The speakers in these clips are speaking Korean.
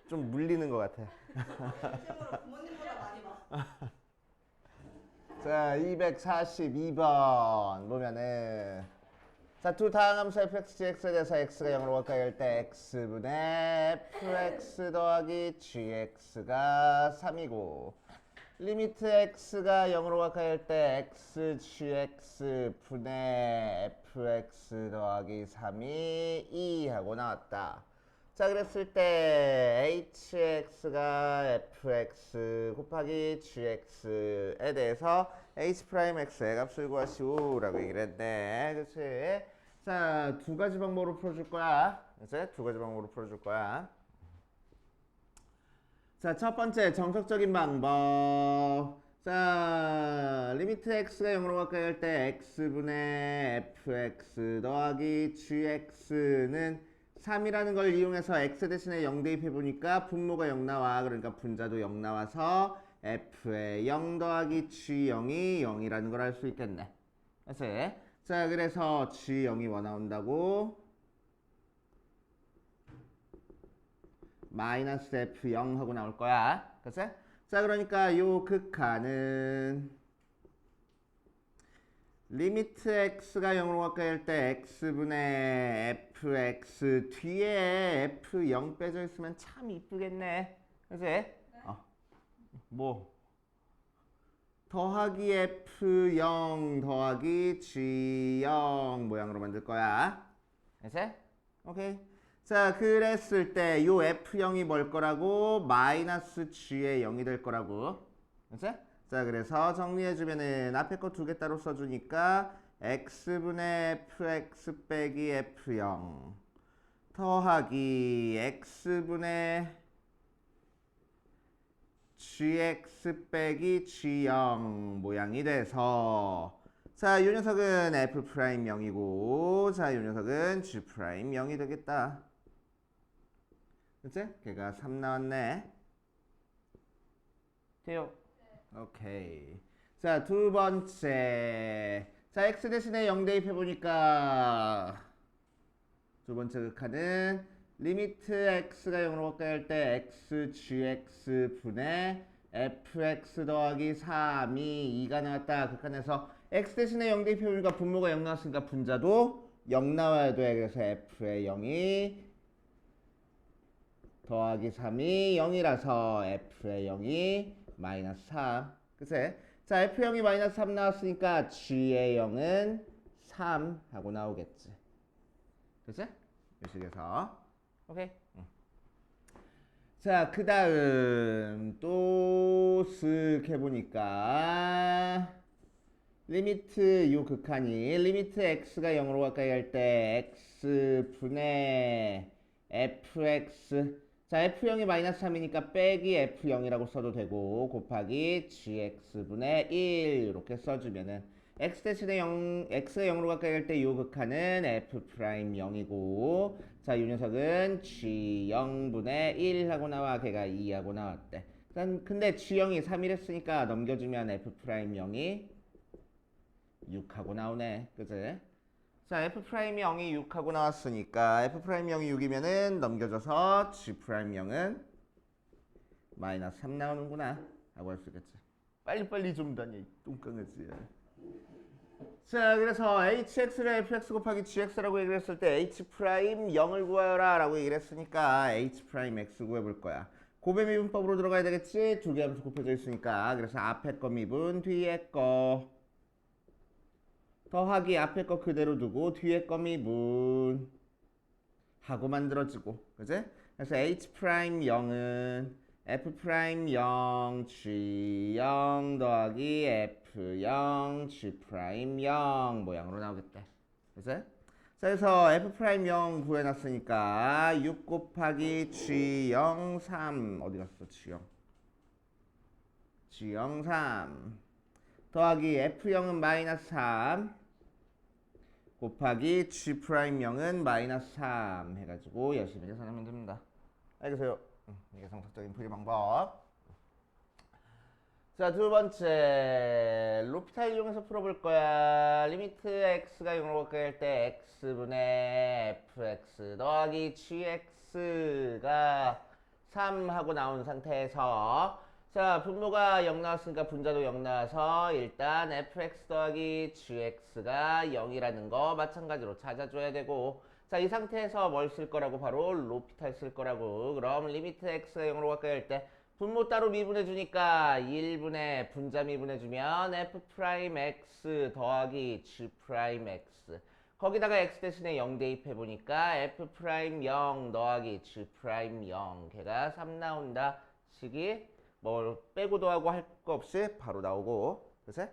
좀 물리는 것 같아. 일부러 부모님보다 많이 봐. 자, 242번 보면은 자, 두 다항함수 fx, gx에 대해서 x가 0으로 가까이 할 때 x분의 fx 더하기 gx가 3이고 리미트 x가 0으로 가까이 할 때 x, gx 분의 fx 더하기 3이 2 하고 나왔다. 자, 그랬을 때 hx가 fx 곱하기 gx에 대해서 h'x의 값을 구하시오 라고 얘기를 했네. 그치? 자, 두 가지 방법으로 풀어줄 거야. 그치? 두 가지 방법으로 풀어줄 거야. 자, 첫 번째 정석적인 방법. 자, 리미트 x가 0으로 가까이 할 때 x분의 fx 더하기 gx는 3이라는 걸 이용해서 x 대신에 0 대입해보니까 분모가 0 나와. 그러니까 분자도 0 나와서 f의 0 더하기 g0이 0이라는 걸 알 수 있겠네. 그치? 자, 그래서 g0이 뭐 나온다고? 마이너스 f0 하고 나올 거야. 그치? 자, 그러니까 요 극한은 리미트 x가 0으로 가까이 할 때 x분의 fx 뒤에 f0 빼져 있으면 참 이쁘겠네. 그치? 네. 뭐 더하기 f0 더하기 g0 모양으로 만들 거야. 그치? 오케이. 자, 그랬을 때 요 f0이 뭘 거라고? 마이너스 g의 0이 될 거라고. 그치? 자, 그래서 정리해주면은 앞에 거 두 개 따로 써주니까 x분의 fx 빼기 f0 더하기 x분의 gx 빼기 g0 모양이 돼서 자, 이 녀석은 f'0이고 자, 이 녀석은 g'0이 되겠다. 그치? 걔가 3 나왔네. 돼요? 네. 오케이. 자, 두 번째. 자, x 대신에 0 대입해보니까 두 번째 극한은 리미트 x가 0으로 가까이 할 때 x, gx 분의 fx 더하기 3이 2가 나왔다. 극한에서 x 대신에 0 대입해보니까 분모가 0 나왔으니까 분자도 0 나와야 돼. 그래서 f의 0이 더하기 3이 0이라서 f의 0이 마이너스 3. 그치? 자, f0이 마이너스 3 나왔으니까 g의 0은 3 하고 나오겠지. 그치? 이 식에서. 오케이? 응. 자, 그 다음 또 쓱 해보니까 리미트 요 극한이 리미트 x가 0으로 가까이 할 때 x분의 fx 자, f0이 마이너스 3이니까 빼기 f0이라고 써도 되고 곱하기 gx분의 1 이렇게 써주면은 x 대신에 0, x가 0으로 가까이 할 때 요 극한은 f'0이고 자, 이 녀석은 g0분의 1 하고 나와 걔가 2 하고 나왔대. 근데 g0이 3이랬으니까 넘겨주면 f'0이 6 하고 나오네. 그치? 자, f'0이 6 하고 나왔으니까 f'0이 6이면은 넘겨줘서 g'0은 마이너스 3 나오는구나 하고 할 수 있겠지. 빨리빨리 좀 다녀 이 똥강아지. 자, 그래서 hx를 fx 곱하기 gx라고 얘기를 했을 때 h'0을 구하여라 라고 얘기를 했으니까 h'x 구해볼 거야. 고배 미분법으로 들어가야 되겠지? 두 개 함수 곱해져 있으니까. 그래서 앞에 거 미분, 뒤에 거 더하기 앞에 거 그대로 두고 뒤에 거 미분 하고 만들어지고. 그지? 그래서 h'0은 f'0 g0 더하기 f0 g'0 모양으로 나오겠대. 그치? 자, 그래서 f'0 구해놨으니까 6 곱하기 g0 3 어디 갔어 g0 g0 3 더하기 f0은 마이너스 3 곱하기 g'0은 마이너스 3 해가지고 열심히 계산하면 됩니다. 알겠어요? 이게 정석적인 풀이 방법. 자, 두 번째 로피탈 이용해서 풀어볼 거야. 리미트 x가 0으로 가까이 할 때 x분의 fx 더하기 gx가 3 하고 나온 상태에서 자, 분모가 0 나왔으니까 분자도 0 나와서 일단 fx 더하기 gx가 0이라는 거 마찬가지로 찾아줘야 되고 자, 이 상태에서 뭘 쓸 거라고? 바로 로피탈 쓸 거라고. 그럼 리미트 x가 0으로 가까이 할 때 분모 따로 미분해 주니까 1분의 분자 미분해 주면 f'x 더하기 g'x 거기다가 x 대신에 0 대입해 보니까 f'0 더하기 g'0 걔가 3 나온다. 식이 뭘 빼고 더하고 할 거 없이 바로 나오고 그치?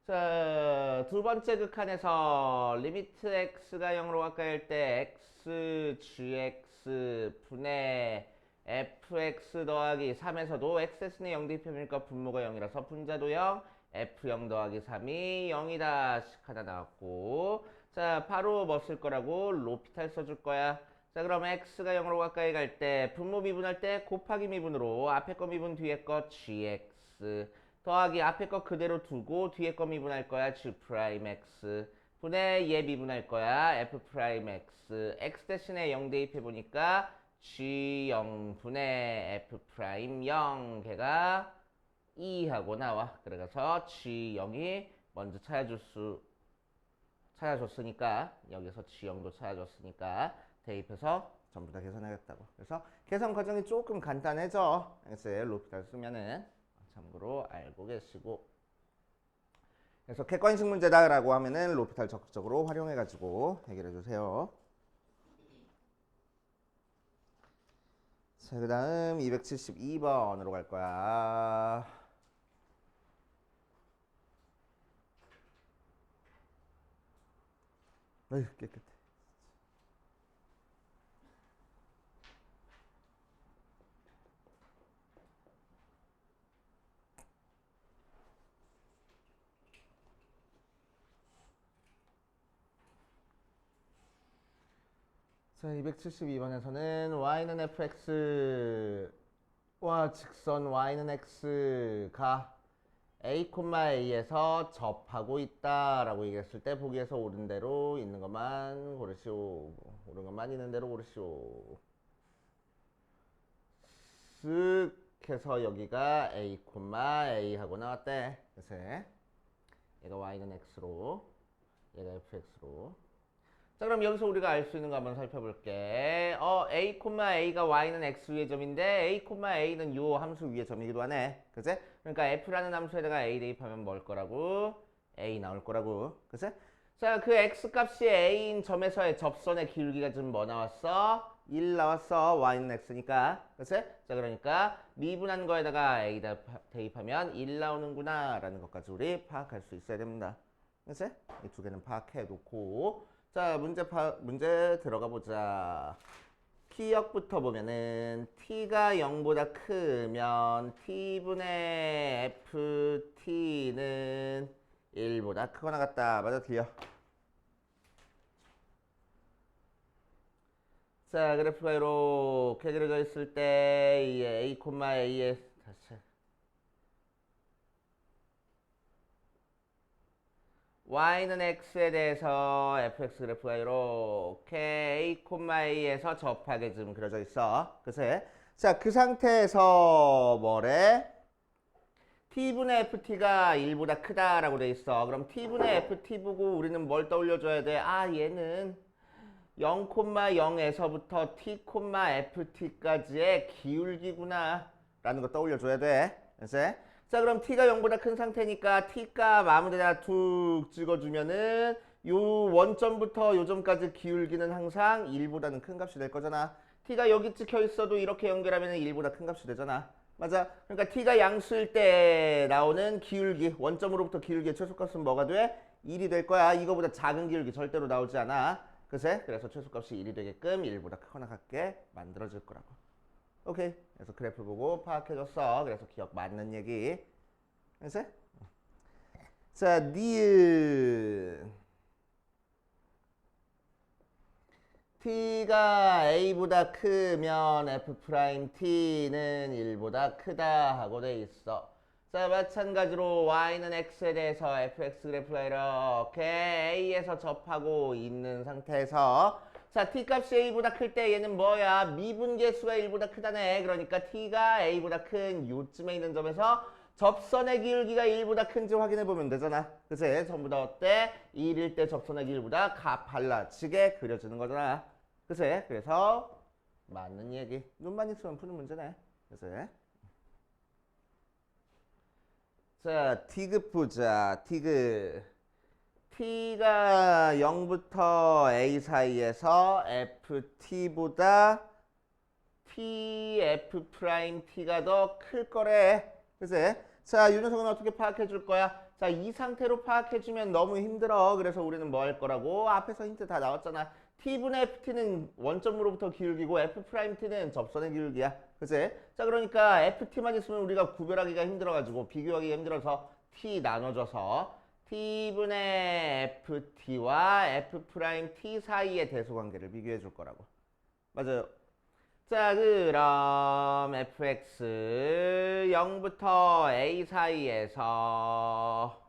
자, 두 번째 극한에서 리미트 x가 0으로 가까이 할 때 x, gx 분의 fx 더하기 3에서도 x 대신에 0 대입해보니까 분모가 0이라서 분자도 0, f0 더하기 3이 0이다. 식 하나 나왔고 자, 바로 뭐 쓸 거라고? 로피탈 써줄 거야. 자, 그럼 x가 0으로 가까이 갈 때 분모 미분할 때 곱하기 미분으로 앞에 거 미분 뒤에 거 gx 더하기 앞에 거 그대로 두고 뒤에 거 미분할 거야 g'x 분의 얘 미분할 거야 f'x x 대신에 0 대입해 보니까 g0 분의 f'0 걔가 2하고 나와. 그래서 g0이 먼저 찾아줬으니까 여기서 g0도 찾아줬으니까 대입해서 전부 다 계산하겠다고. 그래서 계산 과정이 조금 간단해져. 알겠지? 로피탈 쓰면은 참고로 알고 계시고. 그래서 객관식 문제다라고 하면은 로피탈 적극적으로 활용해가지고 해결해 주세요. 자, 그 다음 272번으로 갈 거야. 어휴, 깨끗해. 자, 272번에서는 y는 fx와 직선 y는 x가 a,a에서 접하고 있다라고 얘기했을 때 보기에서 옳은 대로 있는 것만 고르시오. 옳은 것만 있는 대로 고르시오. 쓱 해서 여기가 a, 하고 나왔대. 그래서 얘가 y는 x로 얘가 fx로. 자, 그럼 여기서 우리가 알 수 있는 거 한번 살펴볼게. a,a가 y는 x 위의 점인데 a,a는 요 함수 위의 점이기도 하네. 그치? 그러니까 f라는 함수에다가 a 대입하면 뭘 거라고? a 나올 거라고. 그치? 자, 그 x 값이 a인 점에서의 접선의 기울기가 지금 뭐 나왔어? 1 나왔어. y는 x니까. 그치? 자, 그러니까 미분한 거에다가 a 대입하면 1 나오는구나 라는 것까지 우리 파악할 수 있어야 됩니다. 그치? 이 두 개는 파악해 놓고 자, 문제 들어가 보자. T역부터 보면은 T가 0보다 크면 T분의 FT는 1보다 크거나 같다. 맞아, 틀려. 자, 그래프가 이렇게 그려져 있을 때 이 A,A의 다시 y는 x에 대해서 fx 그래프가 이렇게 a,a에서 접하게 지금 그려져 있어. 그래서 자, 그 상태에서 뭐래? t분의 ft가 1보다 크다라고 돼 있어. 그럼 t분의 ft 보고 우리는 뭘 떠올려줘야 돼? 아, 얘는 0,0에서부터 t,ft까지의 기울기구나 라는 거 떠올려줘야 돼. 그래서 자, 그럼 t가 0보다 큰 상태니까 t값 아무데나 툭 찍어주면은 요 원점부터 요 점까지 기울기는 항상 1보다는 큰 값이 될 거잖아. t가 여기 찍혀 있어도 이렇게 연결하면 1보다 큰 값이 되잖아. 맞아. 그러니까 t가 양수일 때 나오는 기울기, 원점으로부터 기울기의 최소값은 뭐가 돼? 1이 될 거야. 이거보다 작은 기울기 절대로 나오지 않아. 그래서 최소값이 1이 되게끔 1보다 크거나 같게 만들어질 거라고. 오케이. 그래서 그래프 보고 파악해줬어. 그래서 기억 맞는 얘기. 그래서 자, 니은 t가 a보다 크면 f't는 1보다 크다 하고 돼 있어. 자, 마찬가지로 y는 x에 대해서 fx 그래프가 이렇게 a에서 접하고 있는 상태에서 자, t 값이 a보다 클 때 얘는 뭐야? 미분계수가 1보다 크다네. 그러니까 t가 a보다 큰 요쯤에 있는 점에서 접선의 기울기가 1보다 큰지 확인해 보면 되잖아. 그치? 전부 다 어때? 1일 때 접선의 기울기보다 가팔라지게 그려지는 거잖아. 그치? 그래서 맞는 얘기. 눈만 있으면 푸는 문제네. 그치? 자, T급 보자. T급. T가 0부터 A 사이에서 FT보다 TF'T가 더 클 거래. 그치? 자, 이 녀석은 어떻게 파악해 줄 거야? 자, 이 상태로 파악해 주면 너무 힘들어. 그래서 우리는 뭐 할 거라고? 앞에서 힌트 다 나왔잖아. T분의 FT는 원점으로부터 기울기고 F'T는 접선의 기울기야. 그치? 자, 그러니까 FT만 있으면 우리가 구별하기가 힘들어가지고 비교하기가 힘들어서 T 나눠줘서 T분의 FT와 F'T 사이의 대소관계를 비교해 줄 거라고. 맞아요. 자, 그럼 fx 0부터 a 사이에서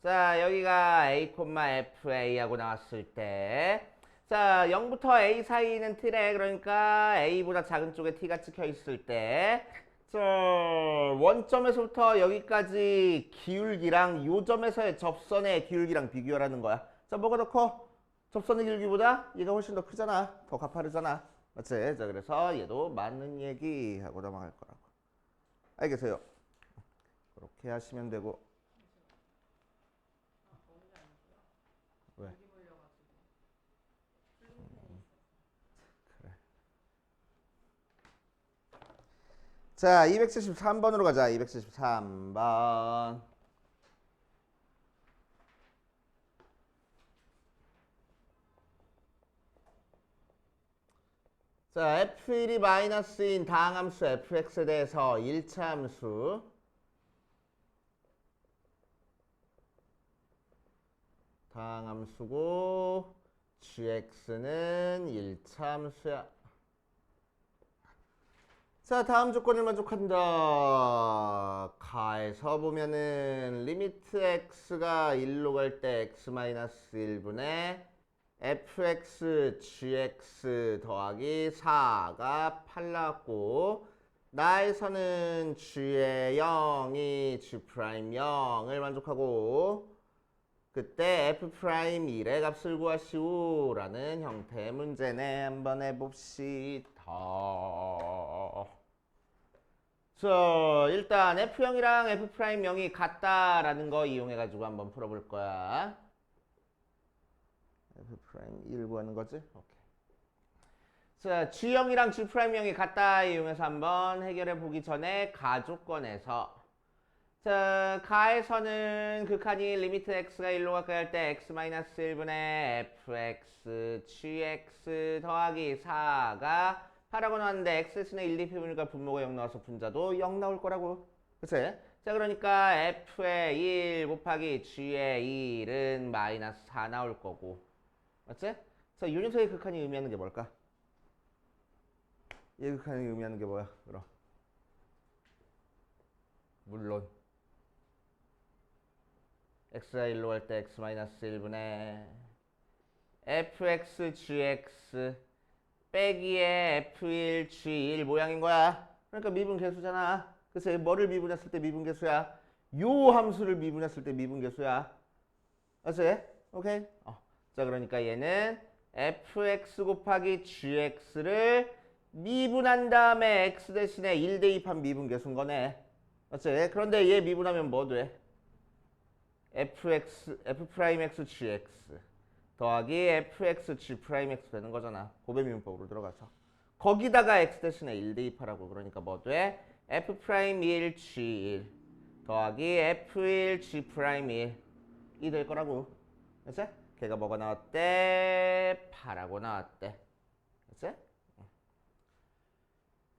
자, 여기가 a, fa 하고 나왔을 때 자, 0부터 a 사이는 틀에 그러니까 a보다 작은 쪽에 t가 찍혀 있을 때 자, 원점에서부터 여기까지 기울기랑 요 점에서의 접선의 기울기랑 비교하라는 거야. 자, 뭐가 더 커? 접선의 기울기보다 얘가 훨씬 더 크잖아. 더 가파르잖아. 맞지? 자, 그래서 얘도 맞는 얘기하고 넘어갈 거라고. 알겠어요? 그렇게 하시면 되고. 왜? 그래. 자, 273번으로 가자. 273번. 자, f1이 마이너스인 다항함수 fx에 대해서 1차 함수 다항함수고 gx는 1차 함수야. 자, 다음 조건을 만족한다. 가에서 보면은 리미트 x가 1로 갈 때 x-1분의 fx gx 더하기 4가 8 나왔고 나에서는 g의 0이 g' 0을 만족하고 그때 f'1의 값을 구하시오 라는 형태의 문제네. 한번 해봅시다. 자, 일단 f0이랑 f'0이 같다라는 거 이용해가지고 한번 풀어볼 거야. f'1 구하는 거지? 오케이. 자, G0이랑 G'0이 같다 이용해서 한번 해결해 보기 전에 가조건에서 자, 가에서는 극한이 리미트 x가 1로 가까이 할 때 x-1분의 fx gx 더하기 4가 8하고 나왔는데 x는 1, 2표분이니까 분모가 0 나와서 분자도 0 나올 거라고. 그치? 자, 그러니까 f의 1 곱하기 g의 1은 마이너스 4 나올 거고. 맞지? 자, 유니소의 극한이 의미하는 게 뭘까? 얘 극한이 의미하는 게 뭐야? 그럼 물론 x가 1로 갈 때 x-1분의 fx gx 빼기의 f1 g1 모양인 거야. 그러니까 미분계수잖아. 그래서 뭐를 미분했을 때 미분계수야? 요 함수를 미분했을 때 미분계수야. 맞지? 오케이? 자, 그러니까 얘는 fx 곱하기 gx를 미분한 다음에 x 대신에 1 대입한 미분계수인 거네. 맞지? 그런데 얘 미분하면 뭐 돼? f'x gx 더하기 fx g'x 되는 거잖아. 고배미분법으로 들어가서. 거기다가 x 대신에 1 대입하라고. 그러니까 뭐 돼? f'1 g1 더하기 f1 g'1 이 될 거라고. 그치? 걔가 뭐가 나왔대? 8하고 나왔대. 그치?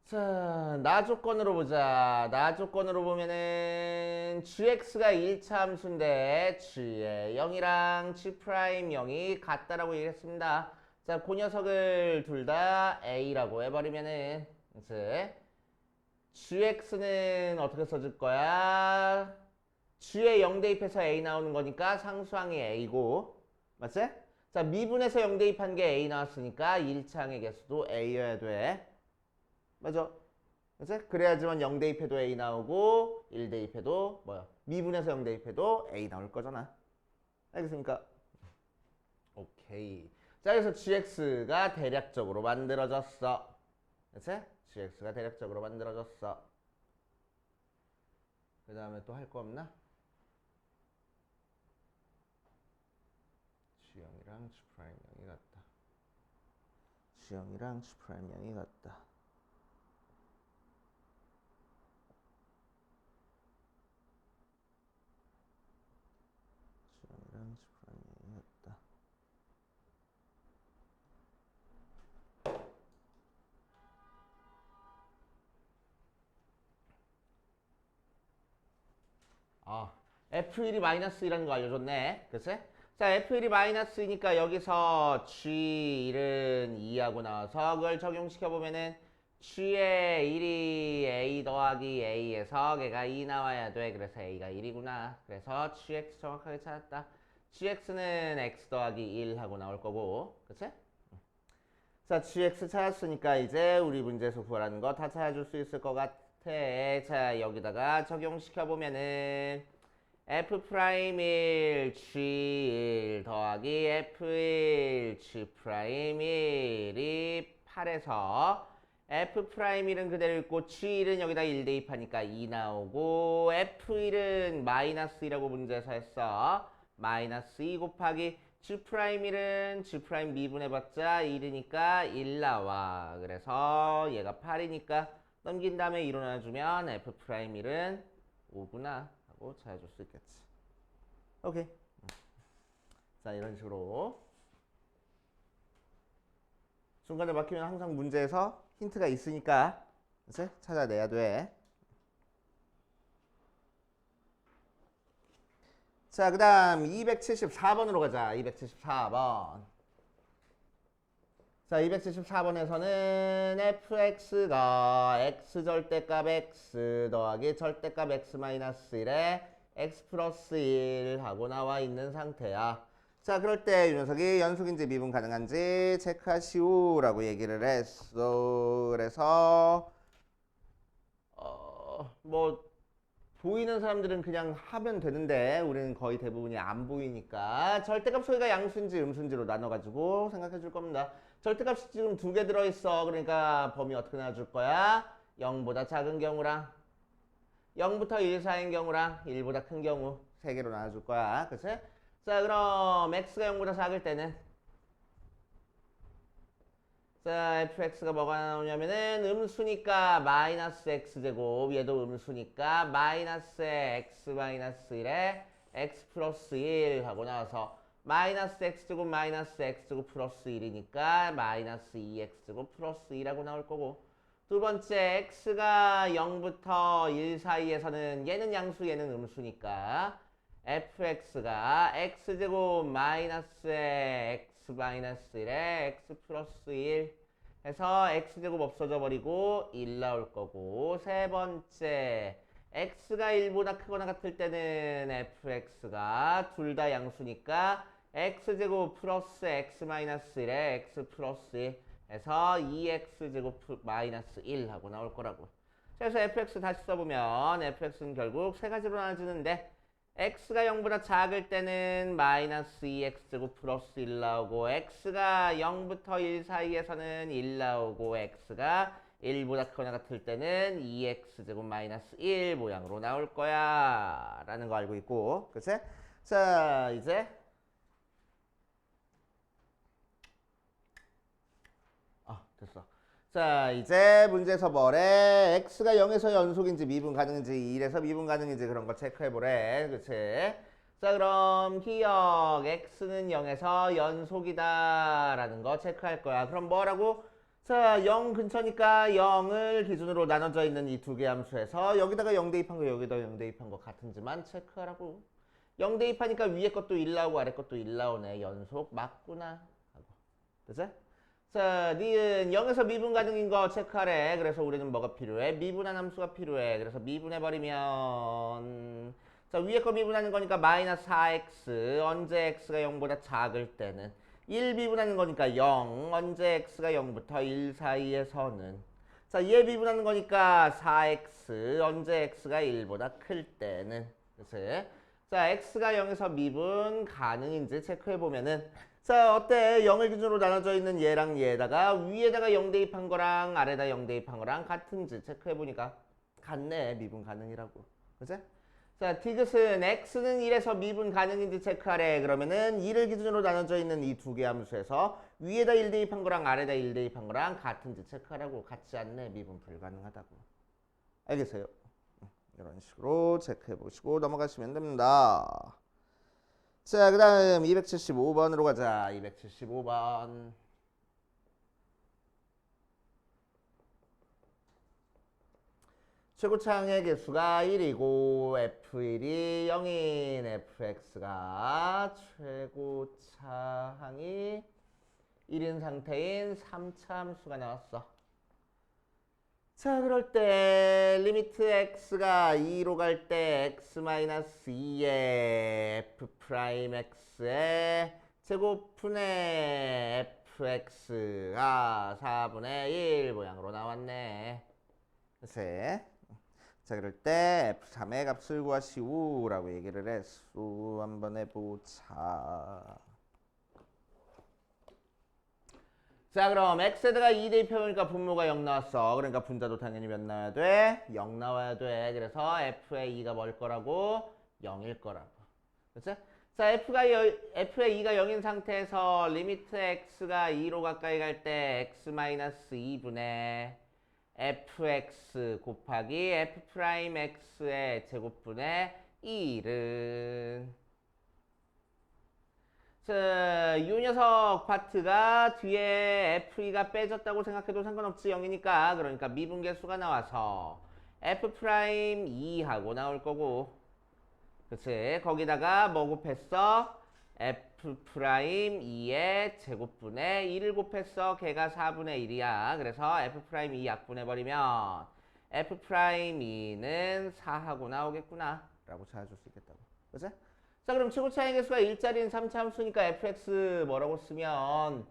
자, 나 조건으로 보자. 나 조건으로 보면은 gx가 1차 함수인데 g의 0이랑 g'0이 같다라고 얘기했습니다. 자, 그 녀석을 둘 다 a라고 해버리면은 이제 gx는 어떻게 써줄 거야? g에 0 대입해서 a 나오는 거니까 상수항이 a고 맞지? 자 미분해서 0 대입한 게 a 나왔으니까 1차항의 개수도 a여야 돼. 맞아? 맞지? 그래야지만 0 대입해도 a 나오고 1 대입해도 뭐야? 미분해서 0 대입해도 a 나올 거잖아. 알겠습니까? 오케이. 자 그래서 gx가 대략적으로 만들어졌어. 그치? gx가 대략적으로 만들어졌어. 그 다음에 또 할 거 없나? G형이랑 G'형이 같다. G형이랑 G'형이 같다. G형이랑 G'형이 같다. F1이 마이너스 1라는 거 알려줬네. 그치? 자, F1이 마이너스이니까 여기서 G1은 2하고 나와서 그걸 적용시켜보면은 G의 1이 A 더하기 A에서 걔가 2 나와야 돼. 그래서 A가 1이구나. 그래서 GX 정확하게 찾았다. GX는 X 더하기 1 하고 나올 거고. 그치? 자, GX 찾았으니까 이제 우리 문제에서 구하라는 거 다 찾아줄 수 있을 것 같아. 자, 여기다가 적용시켜보면은 F'1 G1 더하기 F1 G'1이 8에서 F'1은 그대로 있고 G1은 여기다 1 대입하니까 2 나오고 F1은 마이너스 2라고 문제에서 했어. 마이너스 2 곱하기 G'1은 G' 미분해봤자 1이니까 1 나와. 그래서 얘가 8이니까 넘긴 다음에 2로 나눠주면 F'1은 5구나 하고 찾아줄 수 있겠지. 오케이. 자 이런 식으로 중간에 막히면 항상 문제에서 힌트가 있으니까 이제 찾아내야 돼. 자, 그 다음 274번으로 가자. 274번. 자, 274번에서는 fx가 x절대값 x 더하기 절대값 x 마이너스 1에 x 플러스 1 하고 나와 있는 상태야. 자, 그럴 때 윤석이 연속인지 미분 가능한지 체크하시오라고 얘기를 했어. 그래서 뭐 보이는 사람들은 그냥 하면 되는데 우리는 거의 대부분이 안 보이니까 절대값 소리가 양수인지 음수인지로 나눠가지고 생각해 줄 겁니다. 절대값이 지금 2개 들어있어. 그러니까 범위 어떻게 나눠줄 거야? 0보다 작은 경우랑 0부터 1 사이인 경우랑 1보다 큰 경우 3개로 나눠줄 거야. 그치? 자 그럼 x가 0보다 작을 때는 자 fx가 뭐가 나오냐면은 음수니까 마이너스 x제곱, 얘도 음수니까 마이너스 x 마이너스 1에 x 플러스 1 하고 나와서 마이너스 x제곱 마이너스 x제곱 플러스 1이니까 마이너스 2x제곱 플러스 2라고 나올 거고, 두 번째 x가 0부터 1 사이에서는 얘는 양수 얘는 음수니까 fx가 x제곱 마이너스 x 마이너스 1에 x 플러스 1 해서 x제곱 없어져 버리고 1 나올 거고, 세 번째 x가 1보다 크거나 같을 때는 fx가 둘 다 양수니까 x제곱 플러스 x 마이너스 1에 x 플러스 1 해서 2x제곱 마이너스 1 하고 나올 거라고. 그래서 fx 다시 써보면 fx는 결국 세 가지로 나눠지는데 x가 0보다 작을 때는 마이너스 2x제곱 플러스 1 나오고, x가 0부터 1 사이에서는 1 나오고, x가 1보다 크거나 같을 때는 2x제곱 마이너스 1 모양으로 나올 거야 라는 거 알고 있고, 그치? 자 이제 됐어. 자 이제 문제에서 뭐래? x가 0에서 연속인지 미분 가능인지 1에서 미분 가능인지 그런 거 체크해보래. 그치? 자 그럼 기억 x는 0에서 연속이다 라는 거 체크할 거야. 그럼 뭐라고? 자 0 근처니까 0을 기준으로 나눠져 있는 이 두 개 함수에서 여기다가 0 대입한 거 여기다가 0 대입한 거 같은지만 체크하라고. 0 대입하니까 위에 것도 1 나오고 아래 것도 1 나오네. 연속 맞구나 하고. 그치? 자, 니은 0에서 미분 가능인 거 체크하래. 그래서 우리는 뭐가 필요해? 미분한 함수가 필요해. 그래서 미분해버리면 자, 위에 거 미분하는 거니까 마이너스 4x 언제 x가 0보다 작을 때는 1 미분하는 거니까 0 언제 x가 0부터 1 사이에서는 자, 얘 미분하는 거니까 4x 언제 x가 1보다 클 때는 그치? 자, x가 0에서 미분 가능인지 체크해보면은 자, 어때? 0을 기준으로 나눠져 있는 얘랑 얘에다가 위에다가 0 대입한 거랑 아래다 0 대입한 거랑 같은지 체크해보니까 같네. 미분 가능이라고. 그치? 자, 디귿은 x는 1에서 미분 가능인지 체크하래. 그러면은 1을 기준으로 나눠져 있는 이 두 개 함수에서 위에다 1 대입한 거랑 아래다 1 대입한 거랑 같은지 체크하라고. 같지 않네. 미분 불가능하다고. 알겠어요? 이런 식으로 체크해보시고 넘어가시면 됩니다. 자, 그 다음 275번으로 가자. 275번. 최고차항의 개수가 1이고 F1이 0인 fx가 최고차항이 1인 상태인 3차 함수가 나왔어. 자, 그럴 때 리미트 x가 2로 갈 때 x-2의 f'x의 제곱분의 fx가 4분의 1 모양으로 나왔네. 그치? 자, 그럴 때 F3의 값을 구하시오라고 얘기를 했어. 한번 해보자. 자, 그럼 x에다가 2 대입해보니까 분모가 0 나왔어. 그러니까 분자도 당연히 몇 나와야 돼? 0 나와야 돼. 그래서 f의 2가 뭘 거라고? 0일 거라고. 그치? 자, f의 2가 0인 상태에서 리미트 x가 2로 가까이 갈 때 x-2분의 fx 곱하기 f'x의 제곱분의 1은 자, 이 녀석 파트가 뒤에 f2가 빼졌다고 생각해도 상관없지 0이니까 그러니까 미분계수가 나와서 f'2하고 나올 거고 그치? 거기다가 뭐 곱했어? f'2의 제곱분의 1을 곱했어. 걔가 4분의 1이야. 그래서 f'2 약분해버리면 f'2는 4하고 나오겠구나 라고 찾아줄 수 있겠다고. 그치? 자, 그럼 최고차항의 개수가 1짜리인 3차 함수니까 fx 뭐라고 쓰면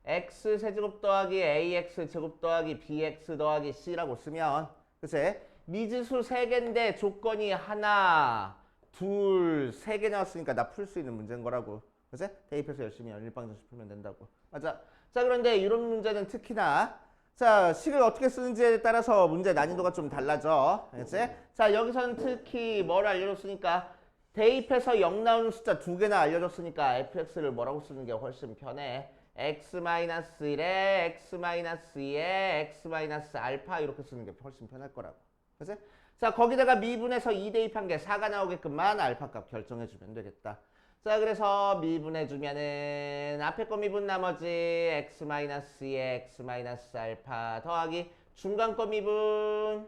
x 세제곱 더하기 ax 제곱 더하기 bx 더하기 c라고 쓰면 그치? 미지수 3개인데 조건이 하나 둘, 3개 나왔으니까 나 풀 수 있는 문제인 거라고. 그치? 대입해서 열심히 일방정식 풀면 된다고. 맞아. 자, 그런데 이런 문제는 특히나 자, 식을 어떻게 쓰는지에 따라서 문제 난이도가 좀 달라져. 그치? 자, 여기서는 특히 뭘 알려줬으니까 대입해서 0 나오는 숫자 2개나 알려줬으니까 fx를 뭐라고 쓰는 게 훨씬 편해. x-1에 x-2에 x-알파 이렇게 쓰는 게 훨씬 편할 거라고. 그치? 자, 거기다가 미분해서 2 대입한 게 4가 나오게끔만 알파 값 결정해주면 되겠다. 자, 그래서 미분해주면은 앞에 거 미분 나머지 x-2에 x-알파 더하기 중간 거 미분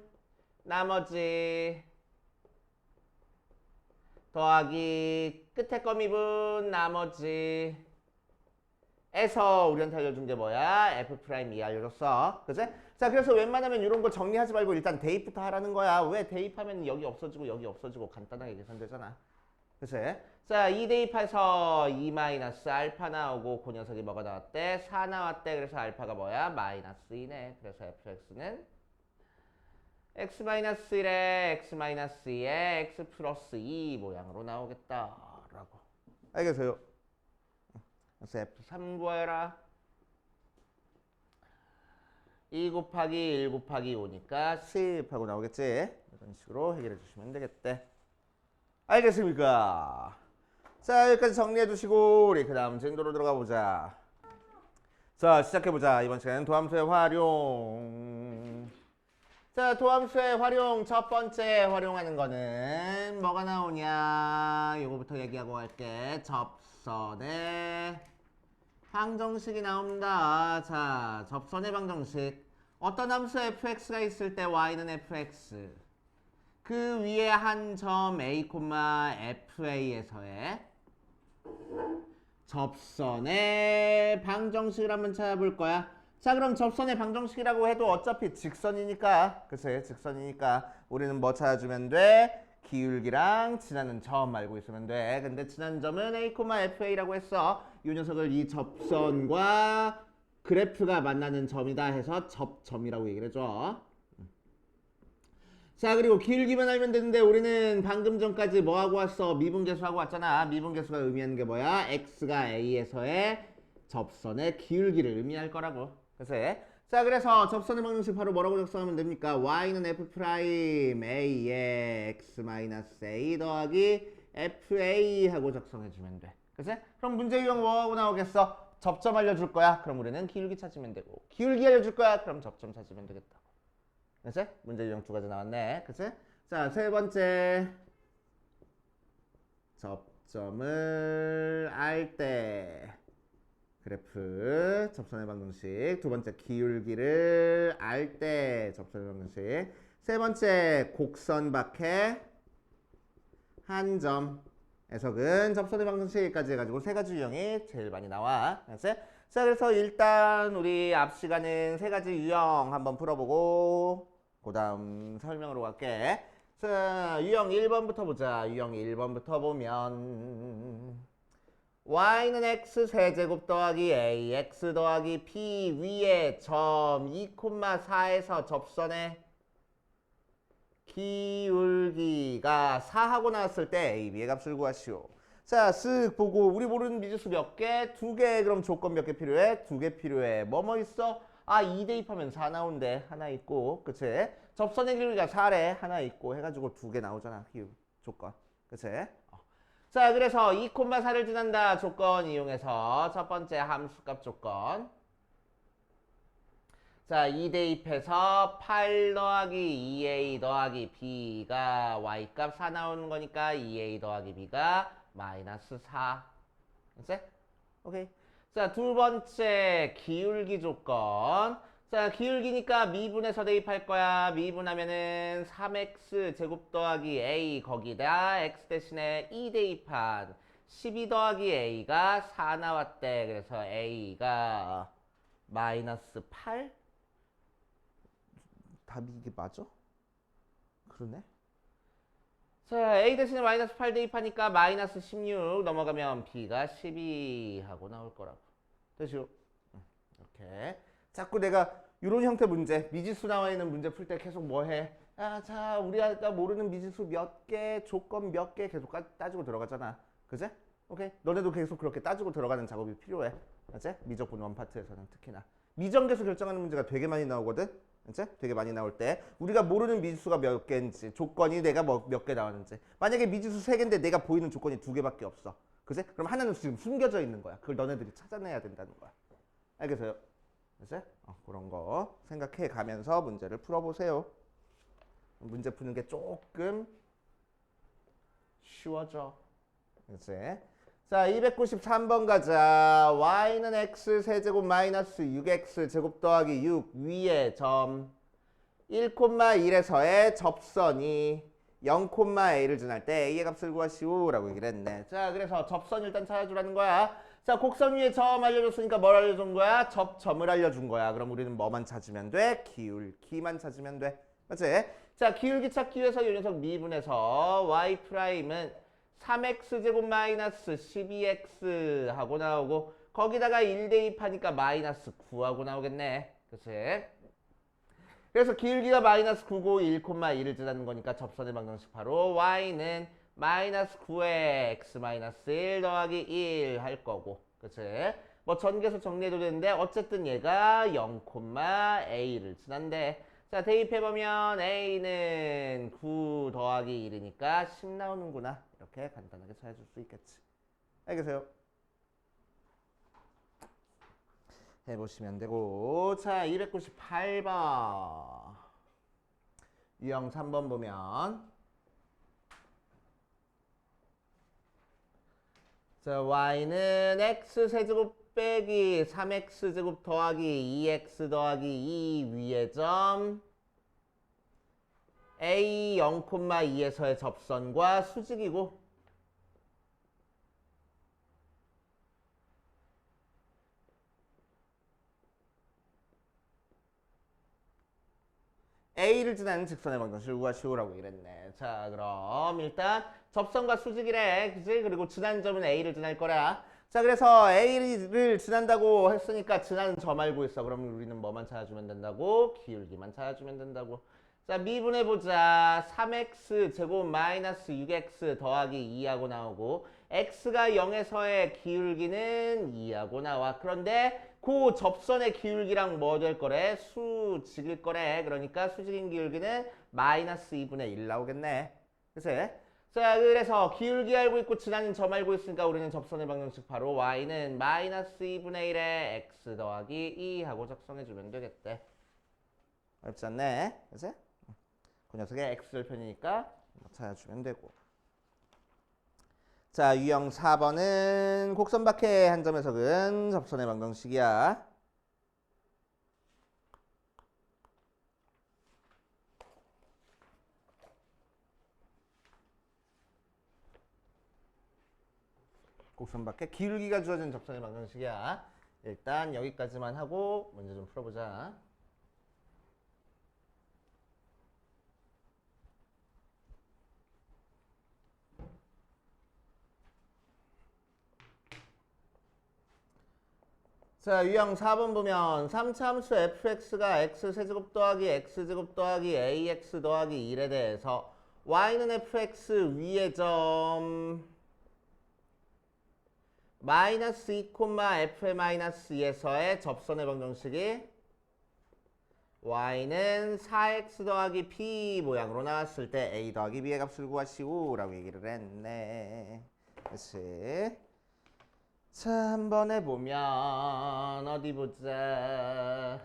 나머지 더하기 끝에 거 미분 나머지 에서 우리한테 알려준 게 뭐야? F'2 알려줬어. 그치? 자, 그래서 웬만하면 이런 거 정리하지 말고 일단 대입부터 하라는 거야. 왜? 대입하면 여기 없어지고 간단하게 계산되잖아. 그치? 자, 2 대입해서 2-알파 나오고 그 녀석이 뭐가 나왔대? 4 나왔대. 그래서 알파가 뭐야? -2네. 그래서 fx는 x-1에 x-2에 x 플러스 2 모양으로 나오겠다라고. 알겠어요? 그래서 F3 구해라. 2 곱하기 1 곱하기 5니까 10 하고 나오겠지? 이런 식으로 해결해 주시면 되겠대. 알겠습니까? 자, 여기까지 정리해 두시고 우리 그 다음 진도로 들어가 보자. 자, 시작해 보자. 이번 시간은 도함수의 활용. 자, 도함수의 활용 첫 번째 활용하는 거는 뭐가 나오냐? 요거부터 얘기하고 갈게. 접선의 방정식이 나옵니다. 자, 접선의 방정식. 어떤 함수 fx가 있을 때 y는 fx. 그 위에 한 점 a, fa에서의 접선의 방정식을 한번 찾아볼 거야. 자, 그럼 접선의 방정식이라고 해도 어차피 직선이니까, 그치? 직선이니까 우리는 뭐 찾아주면 돼? 기울기랑 지나는 점 알고 있으면 돼. 근데 지나는 점은 a, fa라고 했어. 이 녀석을 이 접선과 그래프가 만나는 점이다 해서 접점이라고 얘기를 해줘. 자, 그리고 기울기만 알면 되는데 우리는 방금 전까지 뭐 하고 왔어? 미분계수하고 왔잖아. 미분계수가 의미하는 게 뭐야? x가 a에서의 접선의 기울기를 의미할 거라고. 그래서 접선의 방정식 바로 뭐라고 작성하면 됩니까? y는 f 프라임 a의 x 마이너스 a 더하기 fa 하고 작성해주면 돼. 그럼 문제 유형 뭐하고 나오겠어? 접점 알려줄 거야. 그럼 우리는 기울기 찾으면 되고, 기울기 알려줄 거야. 그럼 접점 찾으면 되겠다. 그치? 문제 유형 두 가지 나왔네. 그치? 자, 세 번째 접점을 알 때 그래프 접선의 방정식. 두 번째 기울기를 알 때 접선의 방정식. 세 번째 곡선 밖에 한 점 해석은 접선의 방정식까지 해가지고 세 가지 유형이 제일 많이 나와. 그치? 자, 그래서 일단 우리 앞 시간은 세 가지 유형 한번 풀어보고 그 다음 설명으로 갈게. 자, 유형 1번부터 보자. 유형 1번부터 보면 y는 x 세제곱 더하기 ax 더하기 p 위에 점 2,4에서 접선의 기울기가 4하고 나왔을 때 a, b의 값을 구하시오. 자, 쓱 보고 우리 모르는 미지수 몇 개? 두 개. 그럼 조건 몇 개 필요해? 두 개 필요해. 뭐뭐 있어? 아, 2 대입하면 4 나온대. 하나 있고. 그치? 접선의 기울기가 4래. 하나 있고 해가지고 두 개 나오잖아. 조건. 그치? 자, 그래서 2,4를 지난다. 조건 이용해서 첫 번째 함수값 조건. 자, 2 대입해서 8 더하기 2a 더하기 b가 y값 4 나오는 거니까 2a 더하기 b가 마이너스 4. 됐어? 오케이. 자, 두 번째 기울기 조건. 자, 기울기니까 미분해서 대입할 거야. 미분하면은 3x 제곱 더하기 a 거기다 x 대신에 2 대입한 12 더하기 a가 4 나왔대. 그래서 a가 마이너스 8? 답이 이게 맞아? 그러네. 자, a 대신에 마이너스 8 대입하니까 마이너스 16 넘어가면 b가 12 하고 나올 거라고. 됐죠? 이렇게. 자꾸 내가 이런 형태 문제, 미지수 나와 있는 문제 풀 때 계속 뭐 해? 아, 자, 우리가 모르는 미지수 몇 개, 조건 몇 개 계속 따지고 들어가잖아. 그지? 오케이? 너네도 계속 그렇게 따지고 들어가는 작업이 필요해. 그치? 미적분 원파트에서는 특히나. 미정계수 결정하는 문제가 되게 많이 나오거든? 그치? 되게 많이 나올 때 우리가 모르는 미지수가 몇 개인지, 조건이 내가 몇 개 나왔는지. 만약에 미지수 3개인데 내가 보이는 조건이 2개밖에 없어. 그치? 그럼 하나는 지금 숨겨져 있는 거야. 그걸 너네들이 찾아내야 된다는 거야. 알겠어요? 그치? 그런 거 생각해 가면서 문제를 풀어보세요. 문제 푸는 게 조금 쉬워져. 그치? 자, 293번 가자. y는 x 세제곱 마이너스 6x 제곱 더하기 6 위에 점 1,1에서의 접선이 0,a를 지날 때 a의 값을 구하시오 라고 얘기를 했네. 자, 그래서 접선 일단 찾아주라는 거야. 자, 곡선 위에 점 알려줬으니까 뭘 알려준 거야? 접점을 알려준 거야. 그럼 우리는 뭐만 찾으면 돼? 기울기만 찾으면 돼. 맞지? 자, 기울기 찾기 위해서 이 녀석 미분해서 y 프라임은 3x 제곱 마이너스 12x 하고 나오고 거기다가 1 대입하니까 마이너스 9 하고 나오겠네. 그치? 그래서 기울기가 마이너스 9고 1,1을 지나는 거니까 접선의 방정식 바로 y는 마이너스 9에 x 마이너스 1 더하기 1 할 거고. 그치? 뭐 전개해서 정리해도 되는데 어쨌든 얘가 0,a를 지난대. 자, 대입해보면 a는 9 더하기 1이니까 10 나오는구나. 이렇게 간단하게 찾아줄 수 있겠지. 알겠어요? 해보시면 되고. 자, 298번 유형 3번 보면 자, y는 x세제곱 빼기 3x제곱 더하기 2x 더하기 2 위의 점 a 0,2에서의 접선과 수직이고 A를 지나는 직선의 방정식을 구하시오라고 이랬네. 자, 그럼 일단 접선과 수직이래. 그치? 그리고 지난 점은 A를 지날 거라. 자, 그래서 A를 지난다고 했으니까 지나는 점 알고 있어. 그럼 우리는 뭐만 찾아주면 된다고? 기울기만 찾아주면 된다고. 자, 미분해보자. 3x 제곱 마이너스 6x 더하기 2하고 나오고 x가 0에서의 기울기는 2하고 나와. 그런데 그 접선의 기울기랑 뭐 될 거래? 수직일 거래. 그러니까 수직인 기울기는 마이너스 2분의 1 나오겠네. 그치? 자, 그래서 기울기 알고 있고 지나는 점 알고 있으니까 우리는 접선의 방정식 바로 y는 마이너스 2분의 1에 x 더하기 2 하고 작성해주면 되겠대. 어렵지 않네. 그치? 그 녀석의 x절편이니까 찾아주면 되고. 자, 유형 4번은 곡선 밖의 한 점에서 근 접선의 방정식이야. 곡선 밖에 기울기가 주어진 접선의 방정식이야. 일단 여기까지만 하고 문제 좀 풀어보자. 자, 유형 4번 보면 3차함수 fx가 x세제곱 더하기 x제곱 더하기 ax 더하기 1에 대해서 y는 fx 위의 점 마이너스 2, f의 마이너스 2에서의 접선의 방정식이 y는 4x 더하기 p 모양으로 나왔을 때 a 더하기 b의 값을 구하시오 라고 얘기를 했네. 그렇지. 자, 한번 해보면 어디 보자.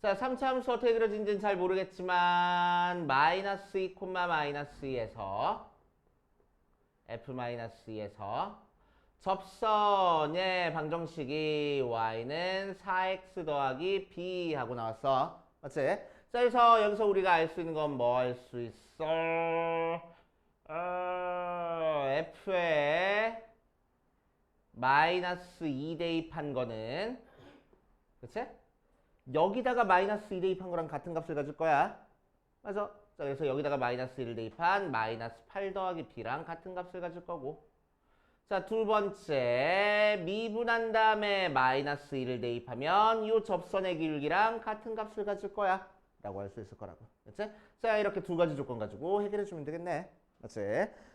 자, 3차 함수 어떻게 그려진지는 잘 모르겠지만 마이너스 2, 마이너스 2에서 f-2에서 접선의 방정식이 y는 4x 더하기 b 하고 나왔어. 맞지? 자, 그래서 여기서 우리가 알 수 있는 건 뭐 알 수 있어? f에 마이너스 2 대입한 거는 그치? 여기다가 마이너스 2 대입한 거랑 같은 값을 가질 거야. 맞아. 자, 그래서 여기다가 마이너스 1을 대입한 마이너스 8 더하기 b랑 같은 값을 가질 거고. 자, 두 번째 미분한 다음에 마이너스 1을 대입하면 이 접선의 기울기랑 같은 값을 가질 거야 라고 할 수 있을 거라고. 그치? 자, 이렇게 두 가지 조건 가지고 해결해 주면 되겠네. 맞지?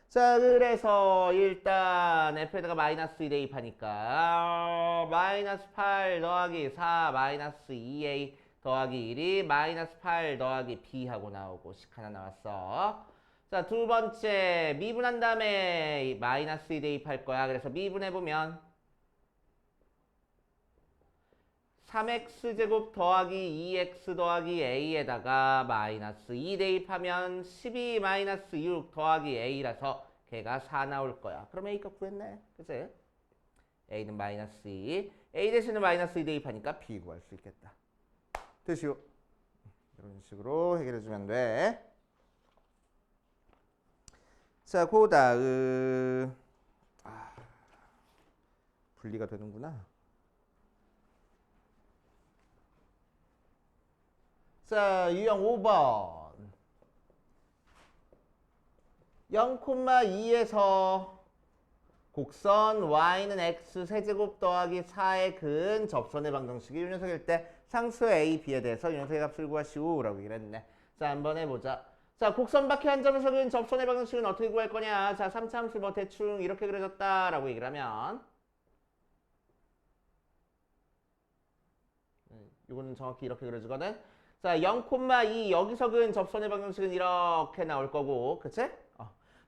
자, 그래서 일단 f에다가 마이너스 2 대입하니까 마이너스 8 더하기 4 마이너스 2a 더하기 1이 마이너스 8 더하기 b 하고 나오고 식 하나 나왔어. 자, 두 번째 미분한 다음에 마이너스 2 대입할 거야. 그래서 미분해보면 3x제곱 더하기 2x 더하기 a에다가 마이너스 2 대입하면 12 마이너스 6 더하기 a라서 걔가 4 나올 거야. 그럼 a 값 구했네. 그치? a는 마이너스 2. a 대신에 마이너스 2 대입하니까 b 구할 수 있겠다. 됐시오. 이런 식으로 해결해주면 돼. 자, 그 다음 분리가 되는구나. 자, 유형 5번 0,2에서 곡선 y는 x 세제곱 더하기 4의 근 접선의 방정식이 이 녀석일 때 상수 a, b에 대해서 이 녀석의 값을 구하시오 라고 얘기를 했네. 자, 한번 해보자. 자, 곡선 밖의 한 점에서 근 접선의 방정식은 어떻게 구할 거냐. 자, 3차 함수 뭐 대충 이렇게 그려졌다 라고 얘기를 하면 이거는 정확히 이렇게 그려지거든. 자, 0,2 여기서 근 접선의 방정식은 이렇게 나올 거고, 그치?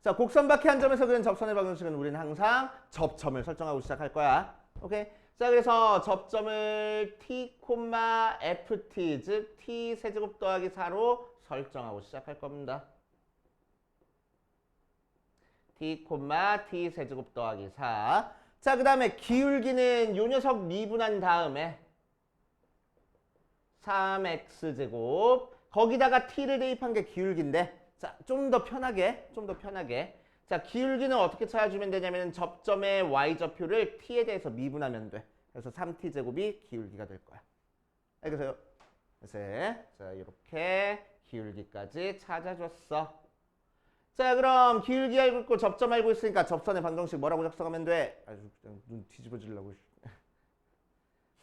자, 곡선 밖의 한 점에서 근 접선의 방정식은 우리는 항상 접점을 설정하고 시작할 거야. 오케이? 자, 그래서 접점을 t, ft, 즉 t 세제곱 더하기 4로 설정하고 시작할 겁니다. t, t 세제곱 더하기 4. 자, 그 다음에 기울기는 요 녀석 미분한 다음에 3x제곱 거기다가 t를 대입한 게 기울기인데 자, 좀 더 편하게 자, 기울기는 어떻게 찾아주면 되냐면 접점의 y좌표를 t에 대해서 미분하면 돼. 그래서 3t제곱이 기울기가 될 거야. 알겠어요? 그래서 자 이렇게 기울기까지 찾아줬어. 자 그럼 기울기 알고 있고 접점 알고 있으니까 접선의 방정식 뭐라고 작성하면 돼? 아주 그냥 눈 뒤집어지려고.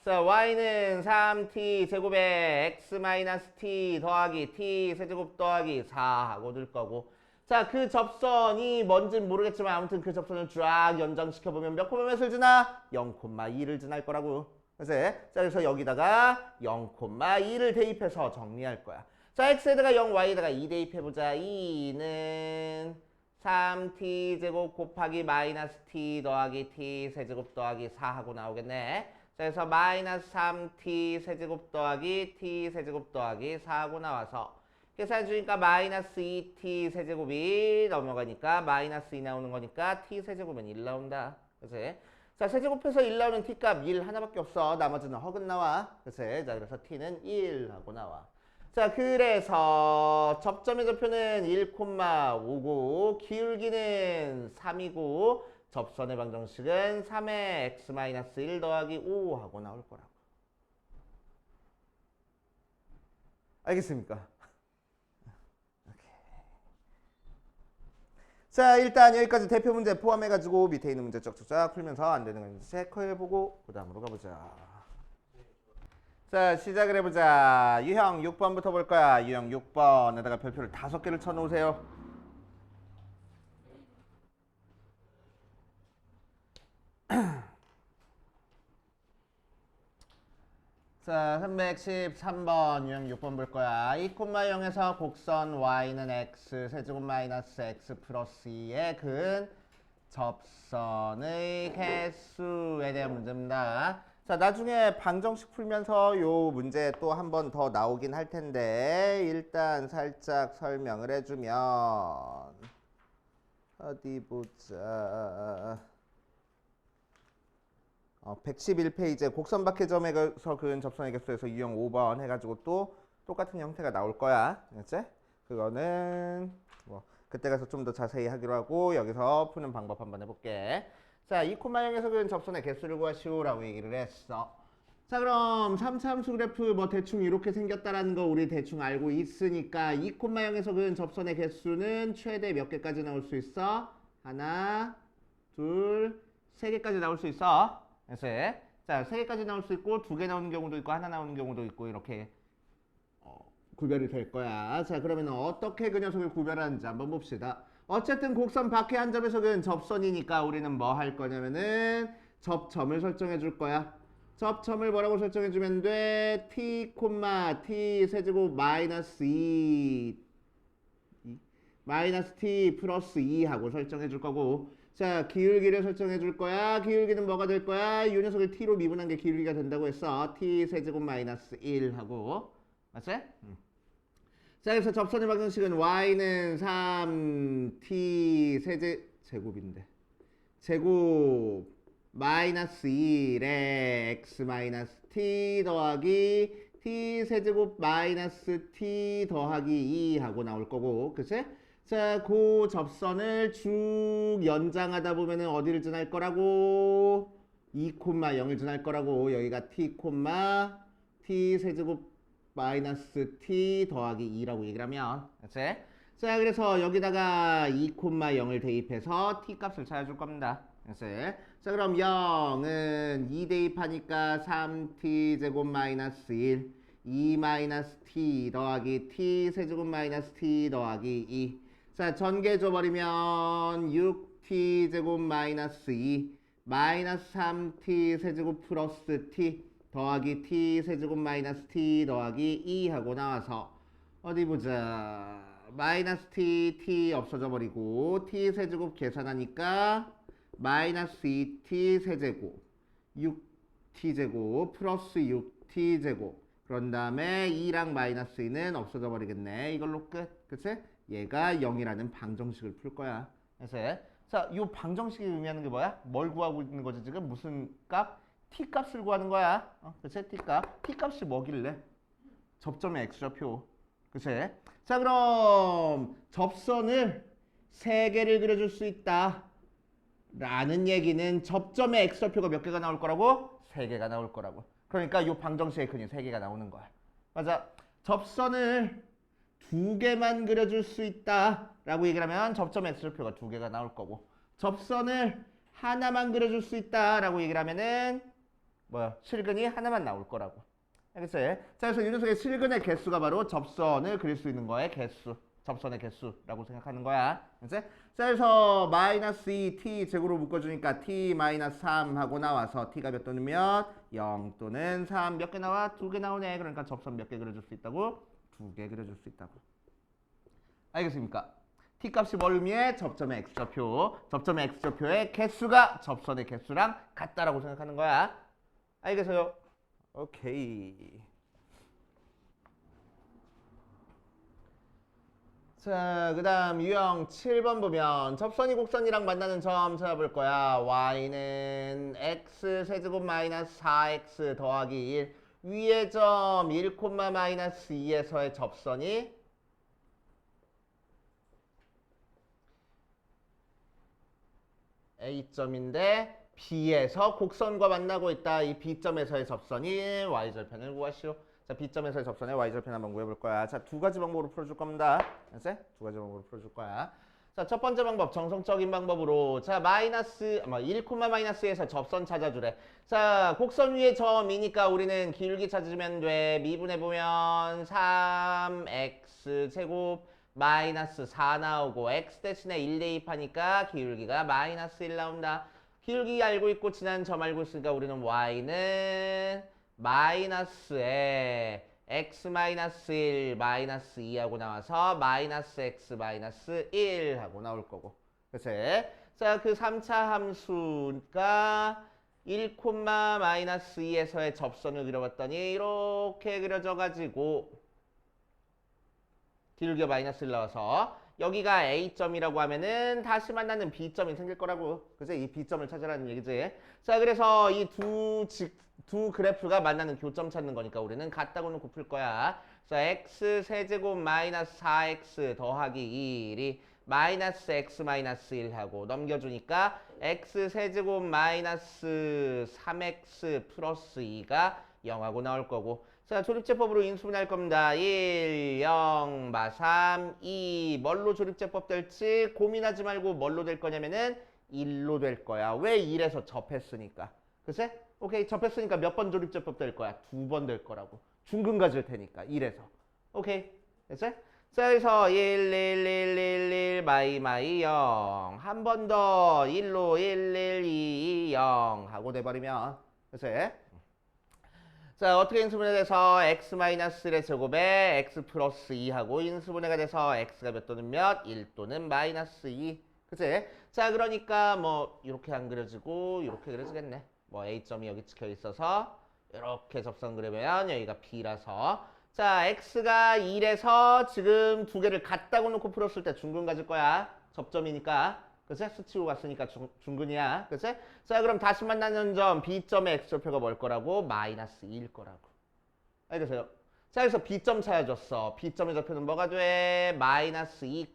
자 y는 3t 제곱에 x-t 더하기 t 세제곱 더하기 4 하고 될 거고, 자 그 접선이 뭔진 모르겠지만 아무튼 그 접선을 쫙 연장시켜보면 몇 콤마몇을 지나? 0,2를 지날 거라고. 그래서 여기다가 0,2를 대입해서 정리할 거야. 자 x에다가 0, y에다가 2 대입해보자. 2는 3t 제곱 곱하기 마이너스 t 더하기 t 세제곱 더하기 4 하고 나오겠네. 자, 그래서 마이너스 3t 세제곱 더하기 t 세제곱 더하기 4 하고 나와서 계산 주니까 마이너스 2t 세제곱이 넘어가니까 마이너스 2 나오는 거니까 t 세제곱은 1 나온다. 그치? 자 세제곱해서 1 나오는 t값 1 하나밖에 없어. 나머지는 허근 나와. 그치? 자 그래서 t는 1 하고 나와. 자 그래서 접점의 좌표는 1,5고 기울기는 3이고 접선의 방정식은 3의 x-1 더하기 5 하고 나올 거라고. 알겠습니까? 자 일단 여기까지 대표 문제 포함해가지고 밑에 있는 문제 쫙쫙 풀면서 안 되는 건 체크해보고 그 다음으로 가보자. 자 시작을 해보자. 유형 6번부터 볼 거야. 유형 6번에다가 별표를 5개를 쳐놓으세요. 자 313번 유형 6번 볼 거야. 2,0에서 곡선 y는 x 세제곱 마이너스 x 플러스 2의 근 접선의 개수에 대한 문제입니다. 자 나중에 방정식 풀면서 요 문제 또 한 번 더 나오긴 할 텐데 일단 살짝 설명을 해주면 어디 보자. 111페이지에 곡선 박해점에서 그은 접선의 개수에서 유형 5번 해가지고 또 똑같은 형태가 나올 거야. 알겠지? 그거는 뭐 그때 가서 좀 더 자세히 하기로 하고 여기서 푸는 방법 한번 해볼게. 자 2,0에서 그은 접선의 개수를 구하시오라고 얘기를 했어. 자 그럼 3차 함수 그래프 뭐 대충 이렇게 생겼다라는 거 우리 대충 알고 있으니까 2,0에서 그은 접선의 개수는 최대 몇 개까지 나올 수 있어? 하나, 둘, 세 개까지 나올 수 있어. 그래서 자, 3개까지 나올 수 있고 2개 나오는 경우도 있고 하나 나오는 경우도 있고 이렇게 구별이 될 거야. 자, 그러면 어떻게 그 녀석을 구별하는지 한번 봅시다. 어쨌든 곡선 밖에 한 점에서 그 접선이니까 우리는 뭐 할 거냐면은 접점을 설정해 줄 거야. 접점을 뭐라고 설정해 주면 돼? t, t 세제곱 마이너스 2 마이너스 t 플러스 2 하고 설정해 줄 거고, 자 기울기를 설정해 줄 거야. 기울기는 뭐가 될 거야? 이 녀석을 t로 미분한 게 기울기가 된다고 했어. t 세제곱 마이너스 1 하고, 맞지? 자 그래서 접선의 방정식은 y는 3t 제곱인데 제곱 마이너스 1에 x 마이너스 t 더하기 t 세제곱 마이너스 t 더하기 2 하고 나올 거고, 그치? 자, 그 접선을 쭉 연장하다 보면은 어디를 지날 거라고? 2,0을 지날 거라고. 여기가 t, t 세제곱 마이너스 t 더하기 2라고 얘기를 하면, 그치? 자, 그래서 여기다가 2,0을 대입해서 t 값을 찾아줄 겁니다. 그치? 자, 그럼 0은 2 대입하니까 3t 제곱 마이너스 1, 2 마이너스 t 더하기 t 세제곱 마이너스 t 더하기 2. 자, 전개 줘버리면 6t 제곱 마이너스 2 마이너스 3t 세제곱 플러스 t 더하기 t 세제곱 마이너스 t 더하기 2 하고 나와서 어디 보자. 마이너스 t 없어져 버리고 t 세제곱 계산하니까 마이너스 2t 세제곱 6t 제곱 플러스 6t 제곱, 그런 다음에 2랑 마이너스 2는 없어져 버리겠네. 이걸로 끝. 그치? 얘가 0이라는 방정식을 풀 거야. 그래서 자, 이 방정식이 의미하는 게 뭐야? 뭘 구하고 있는 거지 지금? 무슨 값? t 값을 구하는 거야. 그치? t 값. t 값이 뭐길래? 접점의 x좌표. 그치? 자, 그럼 접선을 3개를 그려줄 수 있다 라는 얘기는 접점의 x좌표가 몇 개가 나올 거라고? 3개가 나올 거라고. 그러니까 이 방정식의 근이 3개가 나오는 거야. 맞아. 접선을 두 개만 그려줄 수 있다라고 얘기를 하면 접점 x좌표가 두 개가 나올 거고, 접선을 하나만 그려줄 수 있다라고 얘기를 하면은 뭐야? 실근이 하나만 나올 거라고. 알겠어요? 자, 그래서 이 녀석의 실근의 개수가 바로 접선을 그릴 수 있는 거의 개수, 접선의 개수라고 생각하는 거야. 알겠지? 자, 그래서 마이너스 2t 제곱으로 묶어주니까 t 마이너스 3 하고 나와서 t가 몇 또는 몇? 0 또는 3 몇 개 나와? 두 개 나오네. 그러니까 접선 몇 개 그려줄 수 있다고? 두 개 그려줄 수 있다고. 알겠습니까? t 값이 뭘 의미해? 접점의 x좌표. 접점의 x좌표의 개수가 접선의 개수랑 같다라고 생각하는 거야. 알겠어요? 오케이. 자, 그 다음 유형 7번 보면 접선이 곡선이랑 만나는 점 찾아볼 거야. y는 x 세제곱 마이너스 4x 더하기 1. 위의 점 1, 마이너스 2에서의 접선이 A점인데 B에서 곡선과 만나고 있다. 이 B점에서의 접선이 Y절편을 구하시오. 자, B점에서의 접선의 Y절편 한번 구해볼 거야. 자, 두 가지 방법으로 풀어줄 겁니다. 알았지? 두 가지 방법으로 풀어줄 거야. 자, 첫 번째 방법, 정성적인 방법으로. 자, 마이너스, 1, 마이너스에서 접선 찾아주래. 자, 곡선 위에 점이니까 우리는 기울기 찾으면 돼. 미분해보면 3x 제곱 마이너스 4 나오고 x 대신에 1 대입하니까 기울기가 마이너스 1 나온다. 기울기 알고 있고 지난 점 알고 있으니까 우리는 y는 마이너스에 x 마이너스 1 마이너스 2하고 나와서 마이너스 x 마이너스 1 하고 나올 거고. 그치? 자, 그 3차 함수가 1, 마이너스 2에서의 접선을 그려봤더니 이렇게 그려져가지고 기울기가 마이너스 1 나와서 여기가 A점이라고 하면은 다시 만나는 B점이 생길 거라고. 그치? 이 B점을 찾으라는 얘기지. 자, 그래서 이 두 그래프가 만나는 교점 찾는 거니까 우리는 같다고 놓고 풀 거야. 자, x 세제곱 마이너스 4x 더하기 2이 마이너스 x 마이너스 1 하고 넘겨주니까 x 세제곱 마이너스 3x 플러스 2가 0하고 나올 거고. 자, 조립제법으로 인수분해할 겁니다. 1, 0, 3, 2. 뭘로 조립제법 될지 고민하지 말고 뭘로 될 거냐면은 1로 될 거야. 왜 1에서 접했으니까. 그치? 오케이, 접했으니까 몇 번 조립제법 될 거야? 두 번 될 거라고. 중근 가질 테니까 1에서. 오케이, 됐지? 자, 그래서 1, 1, 1, 1, 1, 마이 0. 한 번 더 1로 1, 1, 2, 2, 0 하고 돼버리면. 그치? 자, 어떻게 인수분해가 돼서 x-1의 제곱에 x 플러스 2하고 인수분해가 돼서 x가 몇 또는 몇? 1 또는 마이너스 2. 그치? 자, 그러니까 뭐 이렇게 안 그려지고 이렇게 그려지겠네. 뭐 A점이 여기 찍혀 있어서 이렇게 접선 그리면 여기가 B라서 자, x가 1에서 지금 두 개를 같다고 놓고 풀었을 때 중근 가질 거야. 접점이니까. 그치? 수치고 갔으니까 중근이야. 그치? 자, 그럼 다시 만나는 점 B점의 x좌표가 뭘 거라고? 마이너스 2일 거라고. 알겠어요? 자, 그래서 B점 찾아줬어. B점의 좌표는 뭐가 돼? 마이너스 2,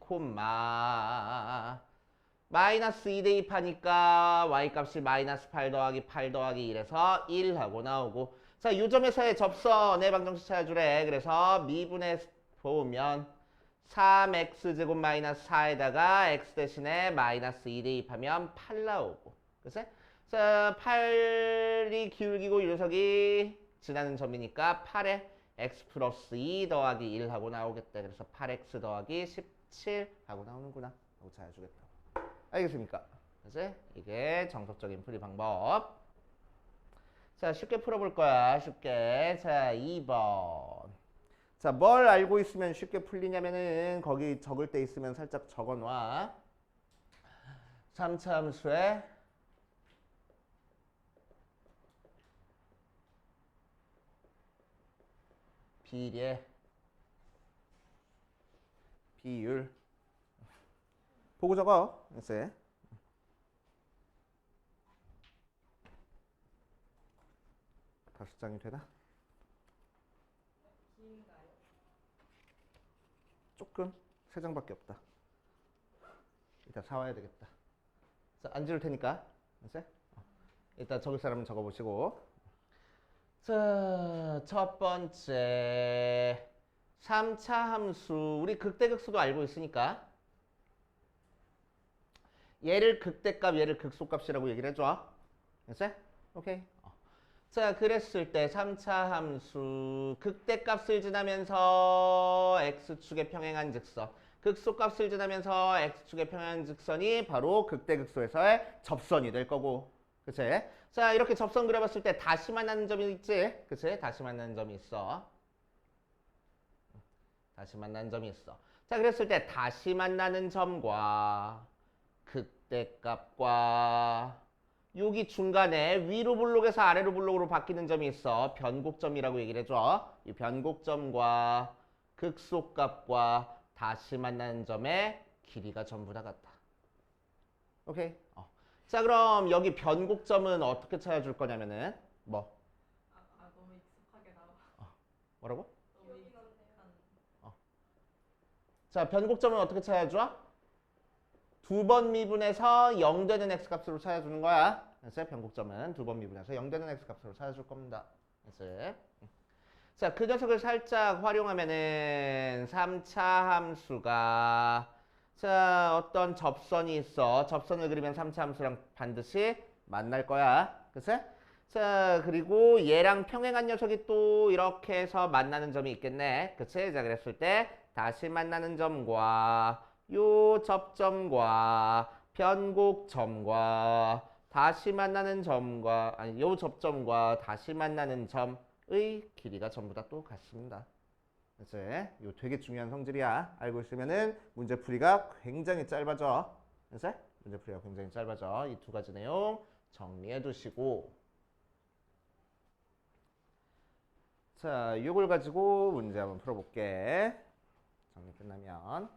마이너스 2 대입하니까 y값이 마이너스 8 더하기 8 더하기 1에서 1 하고 나오고. 자, 이 점에서의 접선의 방정식 찾아주래. 그래서 미분해 보면 3x제곱 마이너스 4에다가 x 대신에 마이너스 2 대입하면 8 나오고. 그치? 자, 8이 기울기고 이 녀석이 지나는 점이니까 8에 x 플러스 2 더하기 1 하고 나오겠다. 그래서 8x 더하기 17 하고 나오는구나. 하고 찾아주겠다. 알겠습니까? 그치? 이게 정석적인 풀이 방법. 자, 쉽게 풀어볼 거야. 쉽게. 자, 2번. 자, 뭘 알고 있으면 쉽게 풀리냐면은 거기 적을 때 있으면 살짝 적어놔. 3차 함수에 비례 비율 보고 적어. 이제 다섯 장이 되나? 조금 세 장밖에 없다. 이따 사와야 되겠다. 자, 안 지울 테니까 이제 일단 적을 사람은 적어보시고. 자, 첫 번째 3차 함수 우리 극대극소도 알고 있으니까 얘를 극대값 얘를 극소값이라고 얘기를 해줘. 됐어? 오케이. 자, 그랬을 때 3차 함수 극대값을 지나면서 x축에 평행한 직선 극소값을 지나면서 x축에 평행한 직선이 바로 극대극소에서의 접선이 될 거고 그치? 자, 이렇게 접선 그려봤을 때 다시 만나는 점이 있지? 그치? 다시 만나는 점이 있어. 다시 만나는 점이 있어. 자, 그랬을 때 다시 만나는 점과 극대값과 여기 중간에 위로 블록에서 아래로 블록으로 바뀌는 점이 있어. 변곡점이라고 얘기를 해줘. 이 변곡점과 극소값과 다시 만나는 점의 길이가 전부 다 같다. 오케이? 자, 그럼 여기 변곡점은 어떻게 찾아줄 거냐면은 뭐? 너무 익숙하게 나와. 뭐라고? 너무 익숙한. 자, 변곡점은 어떻게 찾아줘? 두 번 미분해서 0 되는 x값으로 찾아주는 거야. 그래서 변곡점은 두 번 미분해서 0 되는 x값으로 찾아줄 겁니다. 그래서 자, 그 녀석을 살짝 활용하면은 3차 함수가 자, 어떤 접선이 있어. 접선을 그리면 3차 함수랑 반드시 만날 거야. 그치? 자, 그리고 얘랑 평행한 녀석이 또 이렇게 해서 만나는 점이 있겠네. 그치? 자, 그랬을 때 다시 만나는 점과 요 접점과 변곡점과 다시 만나는 점과 아니 요 접점과 다시 만나는 점의 길이가 전부 다 똑같습니다. 그래서 요 되게 중요한 성질이야. 알고 있으면은 문제풀이가 굉장히 짧아져. 그래서 문제풀이가 굉장히 짧아져. 이 두 가지 내용 정리해 두시고 자, 요걸 가지고 문제 한번 풀어볼게. 정리 끝나면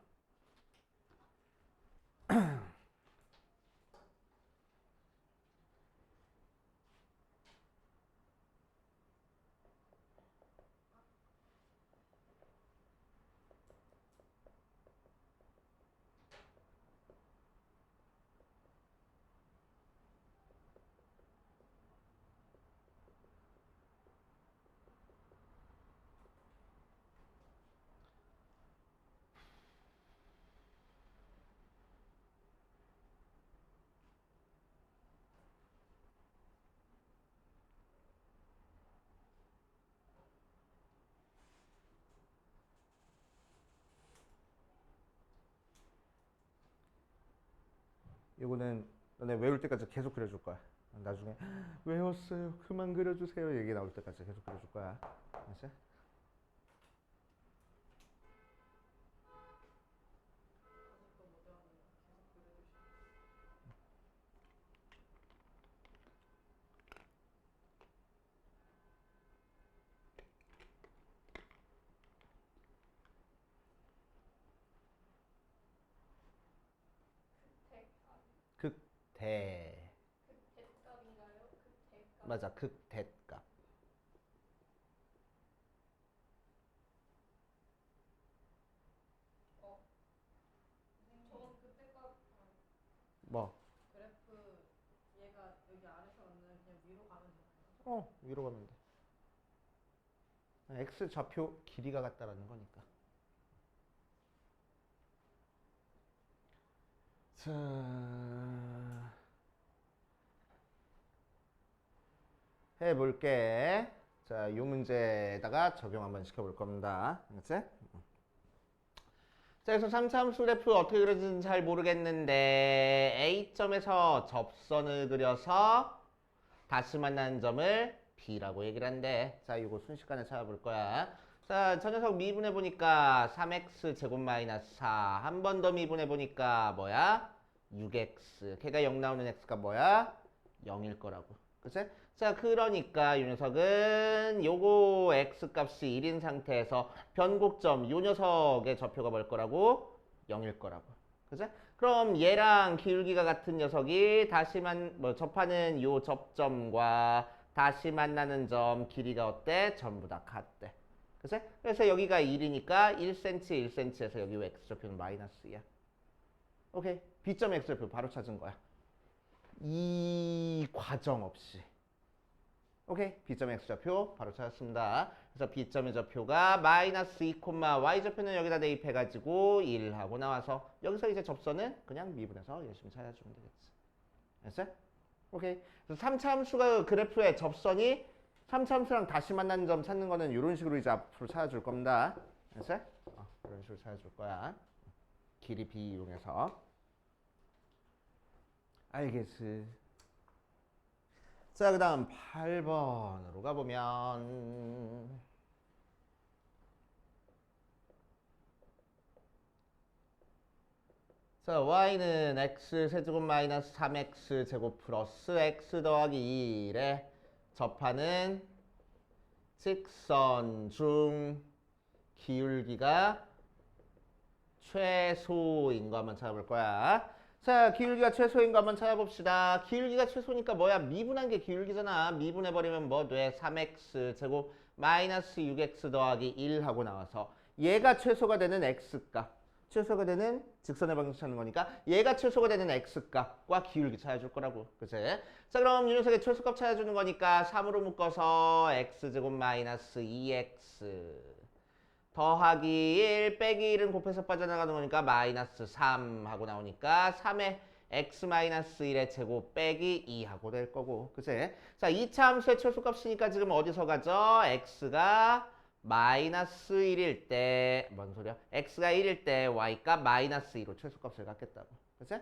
요거는 너네 외울 때까지 계속 그려줄 거야. 나중에 외웠어요. 그만 그려주세요. 얘기 나올 때까지 계속 그려줄 거야. 알았지? 극대 극대값인가요? 극대값. 맞아 극대값 저건 극대값. 뭐? 그래프 얘가 여기 아래서 왔는데 그냥 위로 가면 되나요? 위로 가면 돼. x 좌표 길이가 같다라는 거니까. 자, 해볼게. 자, 이 문제에다가 적용 한번 시켜볼 겁니다. 알았지? 자, 그래서 3차 함수 그래프 어떻게 그려지는지 잘 모르겠는데 A점에서 접선을 그려서 다시 만나는 점을 B라고 얘기를 한대. 자, 이거 순식간에 찾아볼 거야. 자, 저 녀석 미분해 보니까 3x 제곱 마이너스 4. 한 번 더 미분해 보니까 뭐야? 6x. 걔가 0 나오는 x가 뭐야? 0일 거라고. 그치? 자, 그러니까 이 녀석은 요거 x 값이 1인 상태에서 변곡점 요 녀석의 좌표가 뭘 거라고? 0일 거라고. 그치? 그럼 얘랑 기울기가 같은 녀석이 접하는 요 접점과 다시 만나는 점 길이가 어때? 전부 다 같대. 그치? 그래서 여기가 1이니까 1cm, 1cm에서 여기 x좌표는 마이너스야. 오케이. B점 x좌표 바로 찾은 거야. 이 과정 없이. 오케이. B점 X좌표 바로 찾았습니다. 그래서 B점의 좌표가 마이너스 2, Y좌표는 여기다 대입해가지고 1 하고 나와서 여기서 이제 접선은 그냥 미분해서 열심히 찾아주면 되겠지. 됐어? 오케이. 그래서 3차 함수가 그래프의 접선이 3차 함수랑 다시 만나는 점 찾는 거는 이런 식으로 이제 앞으로 찾아줄 겁니다. 됐어? 이런 식으로 찾아줄 거야. 길이 B 이용해서. 알겠어. 자, 그 다음 8번으로 가보면 자, y는 x 세제곱 마이너스 3x 제곱 플러스 x 더하기 2에 접하는 직선 중 기울기가 최소인 거 한번 찾아볼 거야. 자, 기울기가 최소인 거 한번 찾아봅시다. 기울기가 최소니까 뭐야? 미분한 게 기울기잖아. 미분해버리면 뭐 돼? 3x 제곱 마이너스 6x 더하기 1 하고 나와서 얘가 최소가 되는 x값, 최소가 되는 직선의 방식 찾는 거니까 얘가 최소가 되는 x값과 기울기 찾아줄 거라고. 그치? 자, 그럼 이 녀석의 최소값 찾아주는 거니까 3으로 묶어서 x제곱 마이너스 2x 더하기 1 빼기 1은 곱해서 빠져나가는 거니까 마이너스 3 하고 나오니까 3에 x 마이너스 1의 제곱 빼기 2 하고 될 거고. 그치? 자, 2차 함수의 최소값이니까 지금 어디서 가죠? x가 마이너스 1일 때, 뭔 소리야? x가 1일 때 y값 마이너스 2로 최소값을 갖겠다고. 그치?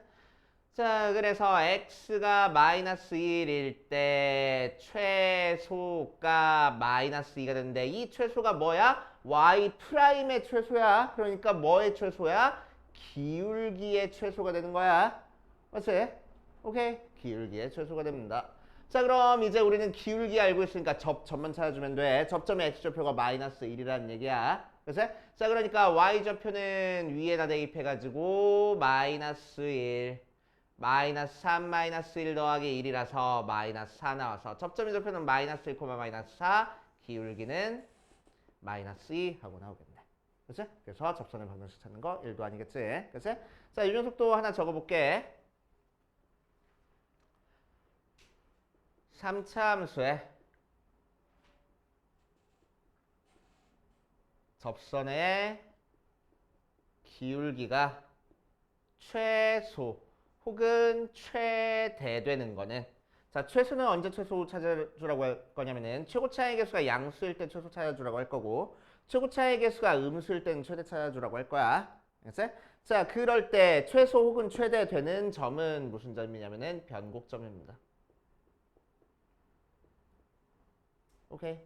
자, 그래서 x가 마이너스 1일 때 최소가 마이너스 2가 되는데 이 최소가 뭐야? y 프라임의 최소야. 그러니까 뭐의 최소야? 기울기의 최소가 되는 거야. 맞지? 오케이. 기울기의 최소가 됩니다. 자, 그럼 이제 우리는 기울기 알고 있으니까 접점만 찾아주면 돼. 접점의 x좌표가 마이너스 1이라는 얘기야. 그치? 자, 그러니까 y좌표는 위에다 대입해가지고 마이너스 1 마이너스 3 마이너스 1 더하기 1이라서 마이너스 4 나와서 접점의 좌표는 마이너스 1, 마이너스 4 기울기는 마이너스 2 하고 나오겠네. 그치? 그래서 접선의 방정식 찾는 거 1도 아니겠지? 그치? 자, 이 녀석도 하나 적어볼게. 3차 함수의 접선의 기울기가 최소 혹은 최대 되는 거는 자, 최소는 언제 최소 찾아주라고 할 거냐면은 최고차의 개수가 양수일 때 최소 찾아주라고 할 거고 최고차의 개수가 음수일 때는 최대 찾아주라고 할 거야. 알겠어? 자, 그럴 때 최소 혹은 최대 되는 점은 무슨 점이냐면은 변곡점입니다. 오케이.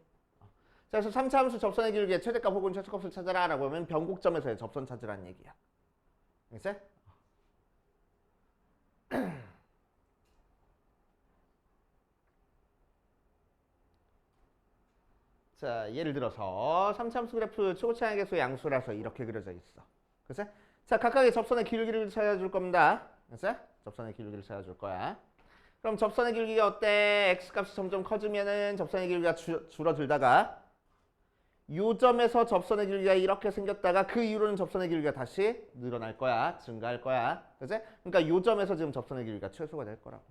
자, 그래서 3차 함수 접선의 기울기의 최대값 혹은 최소값을 찾아라 라고 하면 변곡점에서의 접선 찾으라는 얘기야. 알겠어? 자, 예를 들어서 3차 함수 그래프 최고차의 개수 양수라서 이렇게 그려져 있어. 그치? 자, 각각의 접선의 기울기를 찾아줄 겁니다. 그치? 접선의 기울기를 찾아줄 거야. 그럼 접선의 기울기가 어때? x값이 점점 커지면은 접선의 기울기가 줄어들다가 요 점에서 접선의 기울기가 이렇게 생겼다가 그 이후로는 접선의 기울기가 다시 늘어날 거야. 증가할 거야. 그치? 그러니까 요 점에서 지금 접선의 기울기가 최소가 될 거라고.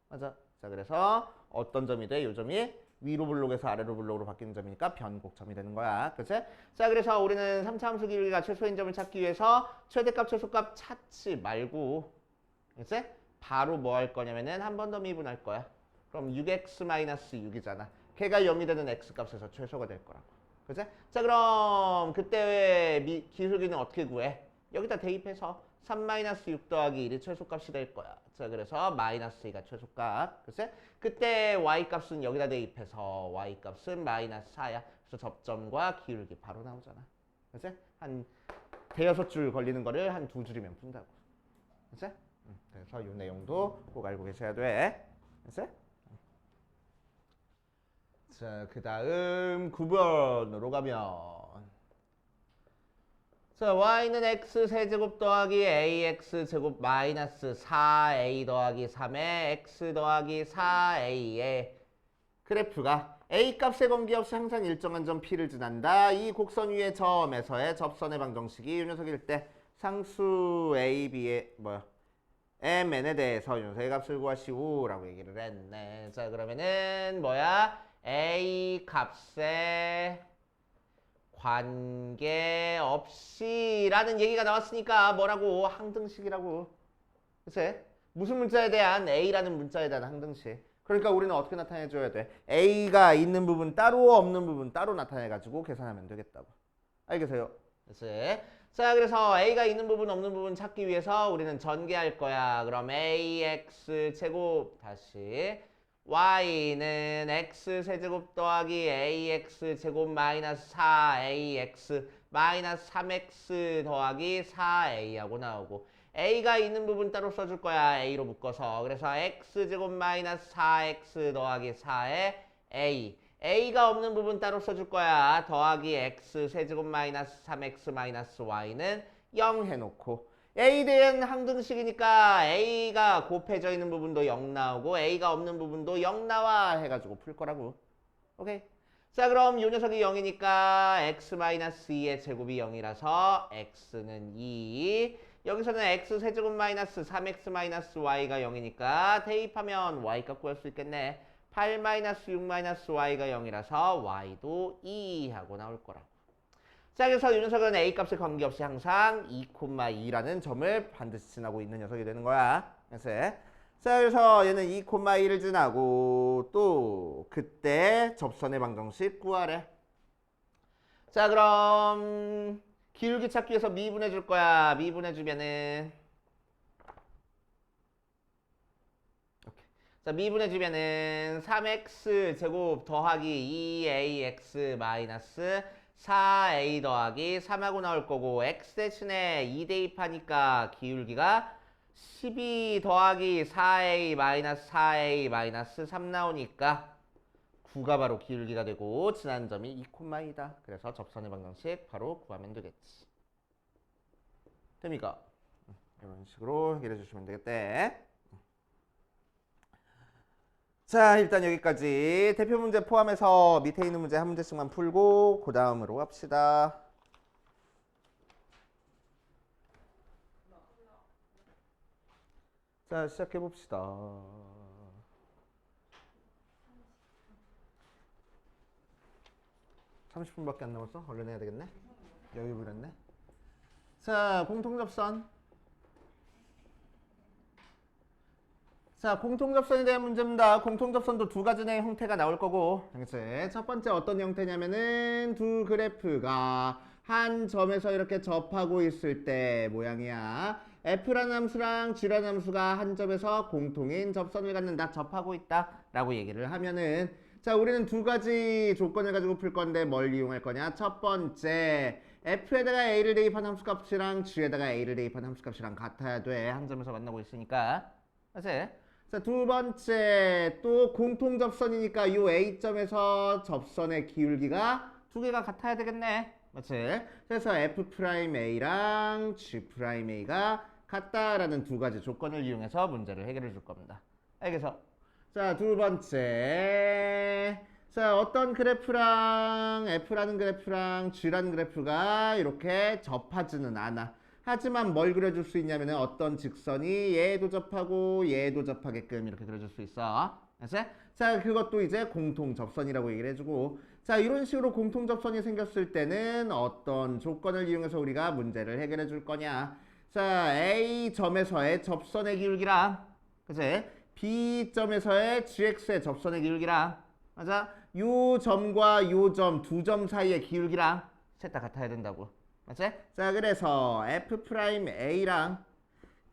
맞아. 자, 그래서 어떤 점이 돼? 요 점이 위로 블록에서 아래로 블록으로 바뀌는 점이니까 변곡점이 되는 거야. 그치? 자, 그래서 우리는 3차 함수 기울기가 최소인 점을 찾기 위해서 최대값, 최소값 찾지 말고 그치? 바로 뭐 할 거냐면은 한 번 더 미분할 거야. 그럼 6x-6이잖아. 걔가 0이 되는 x값에서 최소가 될 거라고. 그치? 자, 그럼 그때 기울기는 어떻게 구해? 여기다 대입해서 3-6 더하기 1이 최소값이 될 거야. 자, 그래서 마이너스 2가 최소값. 그치? 그때 y값은 여기다 대입해서 y값은 마이너스 4야. 그래서 접점과 기울기 바로 나오잖아. 그치? 한 대여섯 줄 걸리는 거를 한 두 줄이면 푼다고. 그치? 그래서 이 내용도 꼭 알고 계셔야 돼. 그치? 자, 그 다음 9번으로 가면 자, y는 x 세제곱 더하기 ax 제곱 마이너스 4a 더하기 3의 x 더하기 4a의 그래프가 a 값에 관계없이 항상 일정한 점 p를 지난다. 이 곡선 위의 점에서의 접선의 방정식이 이 녀석일 때 상수 a, b의 mn에 대해서 이 녀석의 값을 구하시오 라고 얘기를 했네. 자, 그러면은 뭐야? A 값에 관계없이 라는 얘기가 나왔으니까 뭐라고? 항등식이라고. 그치? 무슨 문자에 대한 A라는 문자에 대한 항등식. 그러니까 우리는 어떻게 나타내줘야 돼? A가 있는 부분 따로 없는 부분 따로 나타내가지고 계산하면 되겠다고. 알겠어요? 그치? 자, 그래서 A가 있는 부분 없는 부분 찾기 위해서 우리는 전개할 거야. 그럼 AX 제곱 다시 Y는 X 세제곱 더하기 AX 제곱 마이너스 4AX 마이너스 3X 더하기 4A하고 나오고 A가 있는 부분 따로 써줄 거야. A로 묶어서. 그래서 X제곱 마이너스 4X 더하기 4에 A. A가 없는 부분 따로 써줄 거야. 더하기 X 세제곱 마이너스 3X 마이너스 Y는 0 해놓고 A 대한 항등식이니까 A가 곱해져 있는 부분도 0 나오고 A가 없는 부분도 0 나와 해가지고 풀 거라고. 오케이. 자, 그럼 이 녀석이 0이니까 X-2의 제곱이 0이라서 X는 2. 여기서는 X 세제곱 마이너스 3X 마이너스 Y가 0이니까 대입하면 Y값 구할 수 있겠네. 8 마이너스 6 마이너스 Y가 0이라서 Y도 2 하고 나올 거라고. 자, 그래서 이 녀석은 A값에 관계없이 항상 2,2라는 점을 반드시 지나고 있는 녀석이 되는 거야. 그래서 자, 그래서 얘는 2,2를 지나고 또 그때 접선의 방정식 구하래. 자, 그럼 기울기 찾기 위해서 미분해 줄 거야. 미분해 주면은 자, 미분해 주면은 3x 제곱 더하기 2ax 마이너스 4a 더하기 3하고 나올 거고 x 대신에 2 대입하니까 기울기가 12 더하기 4a 마이너스 4a 마이너스 3 나오니까 9가 바로 기울기가 되고 지난 점이 2,2다. 그래서 접선의 방정식 바로 구하면 되겠지. 됩니까? 이런 식으로 해결해 주시면 되겠대. 자, 일단 여기까지 대표 문제 포함해서 밑에 있는 문제 한 문제씩만 풀고 그 다음으로 갑시다. 자, 시작해 봅시다. 30분밖에 안 남았어? 얼른 해야 되겠네. 여유 부렸네. 자, 공통접선. 자, 공통접선에 대한 문제입니다. 공통접선도 두 가지의 형태가 나올 거고, 그치? 첫 번째 어떤 형태냐면은 두 그래프가 한 점에서 이렇게 접하고 있을 때 모양이야. F라는 함수랑 G라는 함수가 한 점에서 공통인 접선을 갖는다. 접하고 있다. 라고 얘기를 하면은 자, 우리는 두 가지 조건을 가지고 풀 건데 뭘 이용할 거냐? 첫 번째, F에다가 A를 대입한 함수값이랑 G에다가 A를 대입한 함수값이랑 같아야 돼. 한 점에서 만나고 있으니까. 그치? 자, 두 번째, 또 공통 접선이니까 이 A점에서 접선의 기울기가 두 개가 같아야 되겠네. 맞지? 그래서 F'A랑 G'A가 같다라는 두 가지 조건을 이용해서 문제를 해결해 줄 겁니다. 알겠어? 자, 두 번째. 자, 어떤 그래프랑 F라는 그래프랑 G라는 그래프가 이렇게 접하지는 않아. 하지만 뭘 그려줄 수 있냐면은 어떤 직선이 얘도 접하고 얘도 접하게끔 이렇게 그려줄 수 있어. 알았지? 자, 그것도 이제 공통 접선이라고 얘기를 해주고, 자, 이런 식으로 공통 접선이 생겼을 때는 어떤 조건을 이용해서 우리가 문제를 해결해 줄 거냐? 자, A 점에서의 접선의 기울기랑, 그치? B 점에서의 GX의 접선의 기울기랑, 맞아? 요 점과 요 점, 두 점 사이의 기울기랑 셋 다 같아야 된다고. 맞지? 자, 그래서 F'A랑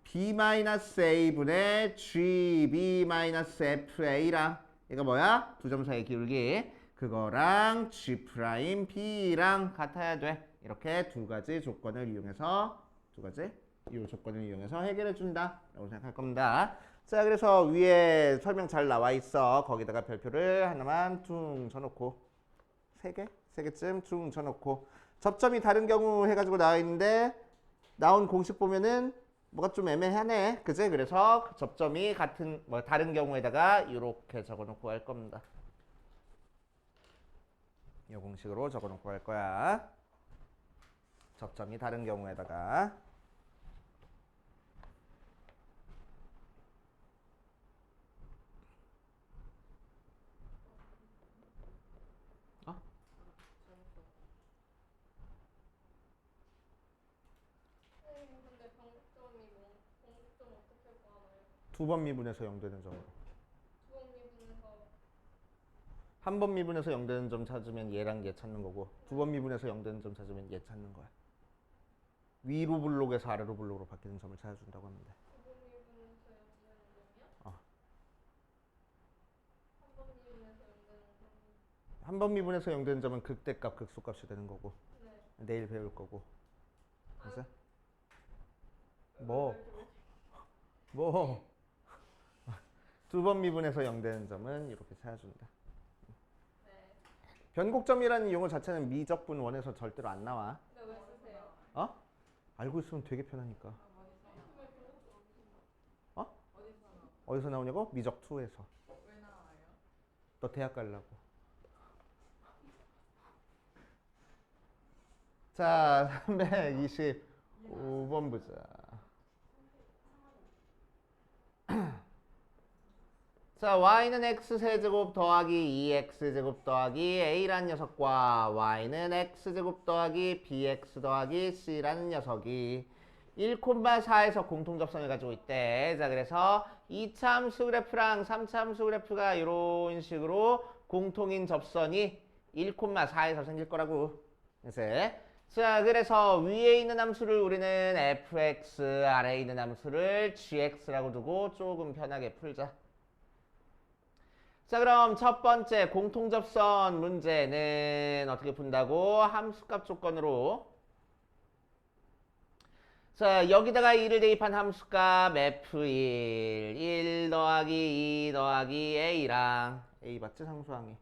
B-A분의 GB-FA랑 이거 뭐야? 두 점 사이의 기울기 그거랑 G'B랑 같아야 돼. 이렇게 두 가지 조건을 이용해서 이 조건을 이용해서 해결해 준다 라고 생각할 겁니다. 자, 그래서 위에 설명 잘 나와 있어. 거기다가 별표를 하나만 퉁 쳐놓고 세 개쯤 퉁 쳐놓고 접점이 다른 경우 해가지고 나와 있는데 나온 공식 보면은 뭐가 좀 애매하네. 그지? 그래서 접점이 같은 다른 경우에다가 이렇게 적어놓고 할 겁니다. 이 공식으로 적어놓고 할 거야. 접점이 다른 경우에다가 두 번 미분해서 0 되는 점으로. 두 번 미분해서 한 번 미분해서 0 되는 점 찾으면 얘랑 얘 찾는 거고, 두 번 미분해서 0 되는 점 찾으면 얘 찾는 거야. 위로 블록에서 아래로 블록으로 바뀌는 점을 찾아준다고 하면 돼. 두 번 미분해서 0 되는 점이요? 어. 한 번 미분해서 0 되는 점. 한 번 미분해서 0 되는 점은 극대값, 극소값이 되는 거고, 네. 내일 배울 거고. 그래서 왜 뭐? 두 번 미분해서 0 되는 점은 이렇게 찾아준다. 네. 변곡점이라는 용어 자체는 미적분 원에서 절대로 안 나와. 근데 왜 쓰세요? 어? 알고 있으면 되게 편하니까. 어? 어디서 나오냐고? 미적 2에서. 왜 나와요? 너 대학 가려고. 자, 325번 보자. 자, y는 x세제곱 더하기 2x제곱 더하기 a라는 녀석과 y는 x제곱 더하기 bx 더하기 c라는 녀석이 1,4에서 공통접선을 가지고 있대. 자, 그래서 2차 함수 그래프랑 3차 함수 그래프가 이런 식으로 공통인 접선이 1,4에서 생길 거라고. 자, 그래서 위에 있는 함수를 우리는 fx, 아래에 있는 함수를 gx라고 두고 조금 편하게 풀자. 자, 그럼 첫 번째 공통접선 문제는 어떻게 푼다고? 함수값 조건으로. 자, 여기다가 2를 대입한 함수값 f1, 1 더하기 2 더하기 a랑 a 맞지? 상수항이.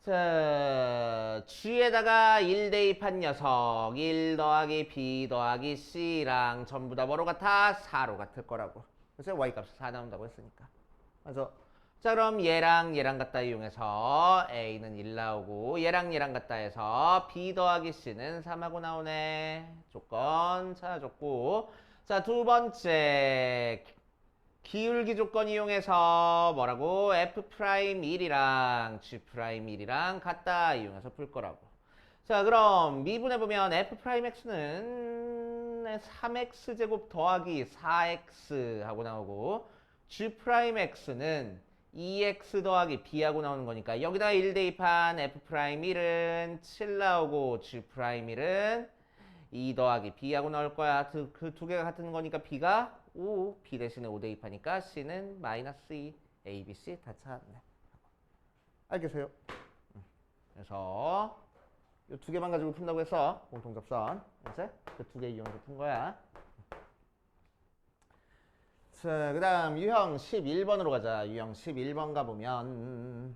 자, g에다가 1 대입한 녀석 1 더하기 b 더하기 c랑 전부 다 뭐로 같아? 4로 같을 거라고. 그래서 y값이 4 나온다고 했으니까. 맞아. 자, 그럼 얘랑 갖다 이용해서 a는 1 나오고 얘랑 갖다 해서 b 더하기 c는 3하고 나오네. 조건 찾아줬고. 자, 두 번째 기울기 조건 이용해서 뭐라고? f'1이랑 g'1이랑 갖다 이용해서 풀 거라고. 자, 그럼 미분해보면 f'x는 3x제곱 더하기 4x 하고 나오고 g'x는 2x 더하기 b하고 나오는 거니까 여기다가 1 대입한 f'1은 7 나오고 g'1은 2 더하기 b하고 나올 거야. 그 두 개가 같은 거니까 b가 5, b 대신에 5 대입하니까 c는 마이너스 2, a, b, c 다 찾았네. 알겠어요? 그래서 이 두 개만 가지고 푼다고 해서 공통접선 이제 그 두 개 이용해서 푼 거야. 자, 그 다음 유형 11번으로 가자. 유형 11번 가보면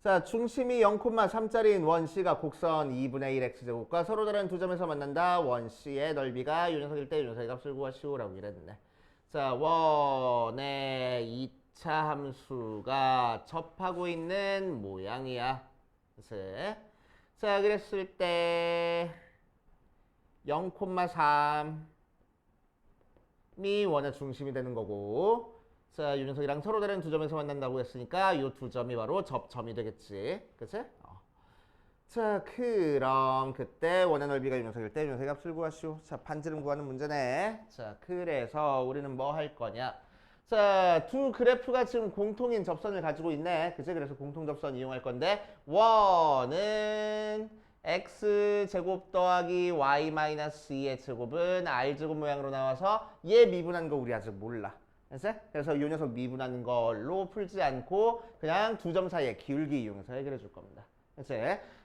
자, 중심이 0,3짜리인 원C가 곡선 2분의 1 x제곱과 서로 다른 두 점에서 만난다. 원C의 넓이가 요 녀석일 때 요 녀석의 값을 구하시오라고 이랬네. 자, 원의 2차 함수가 접하고 있는 모양이야. 그래서 자, 그랬을 때 0,3 이 원의 중심이 되는 거고, 자, 이 녀석이랑 서로 다른 두 점에서 만난다고 했으니까 이 두 점이 바로 접점이 되겠지. 그치? 자, 그럼 그때 원의 넓이가 이 녀석일 때 이 녀석의 값을 구하시오. 자, 반지름 구하는 문제네. 자, 그래서 우리는 뭐 할 거냐? 자, 두 그래프가 지금 공통인 접선을 가지고 있네. 그치? 그래서 공통접선 이용할 건데 원은 x제곱 더하기 y 마이너스 2의 제곱은 r제곱 모양으로 나와서 얘 미분한 거 우리 아직 몰라. 그래서 이 녀석 미분하는 걸로 풀지 않고 그냥 두 점 사이의 기울기 이용해서 해결해 줄 겁니다. 그치?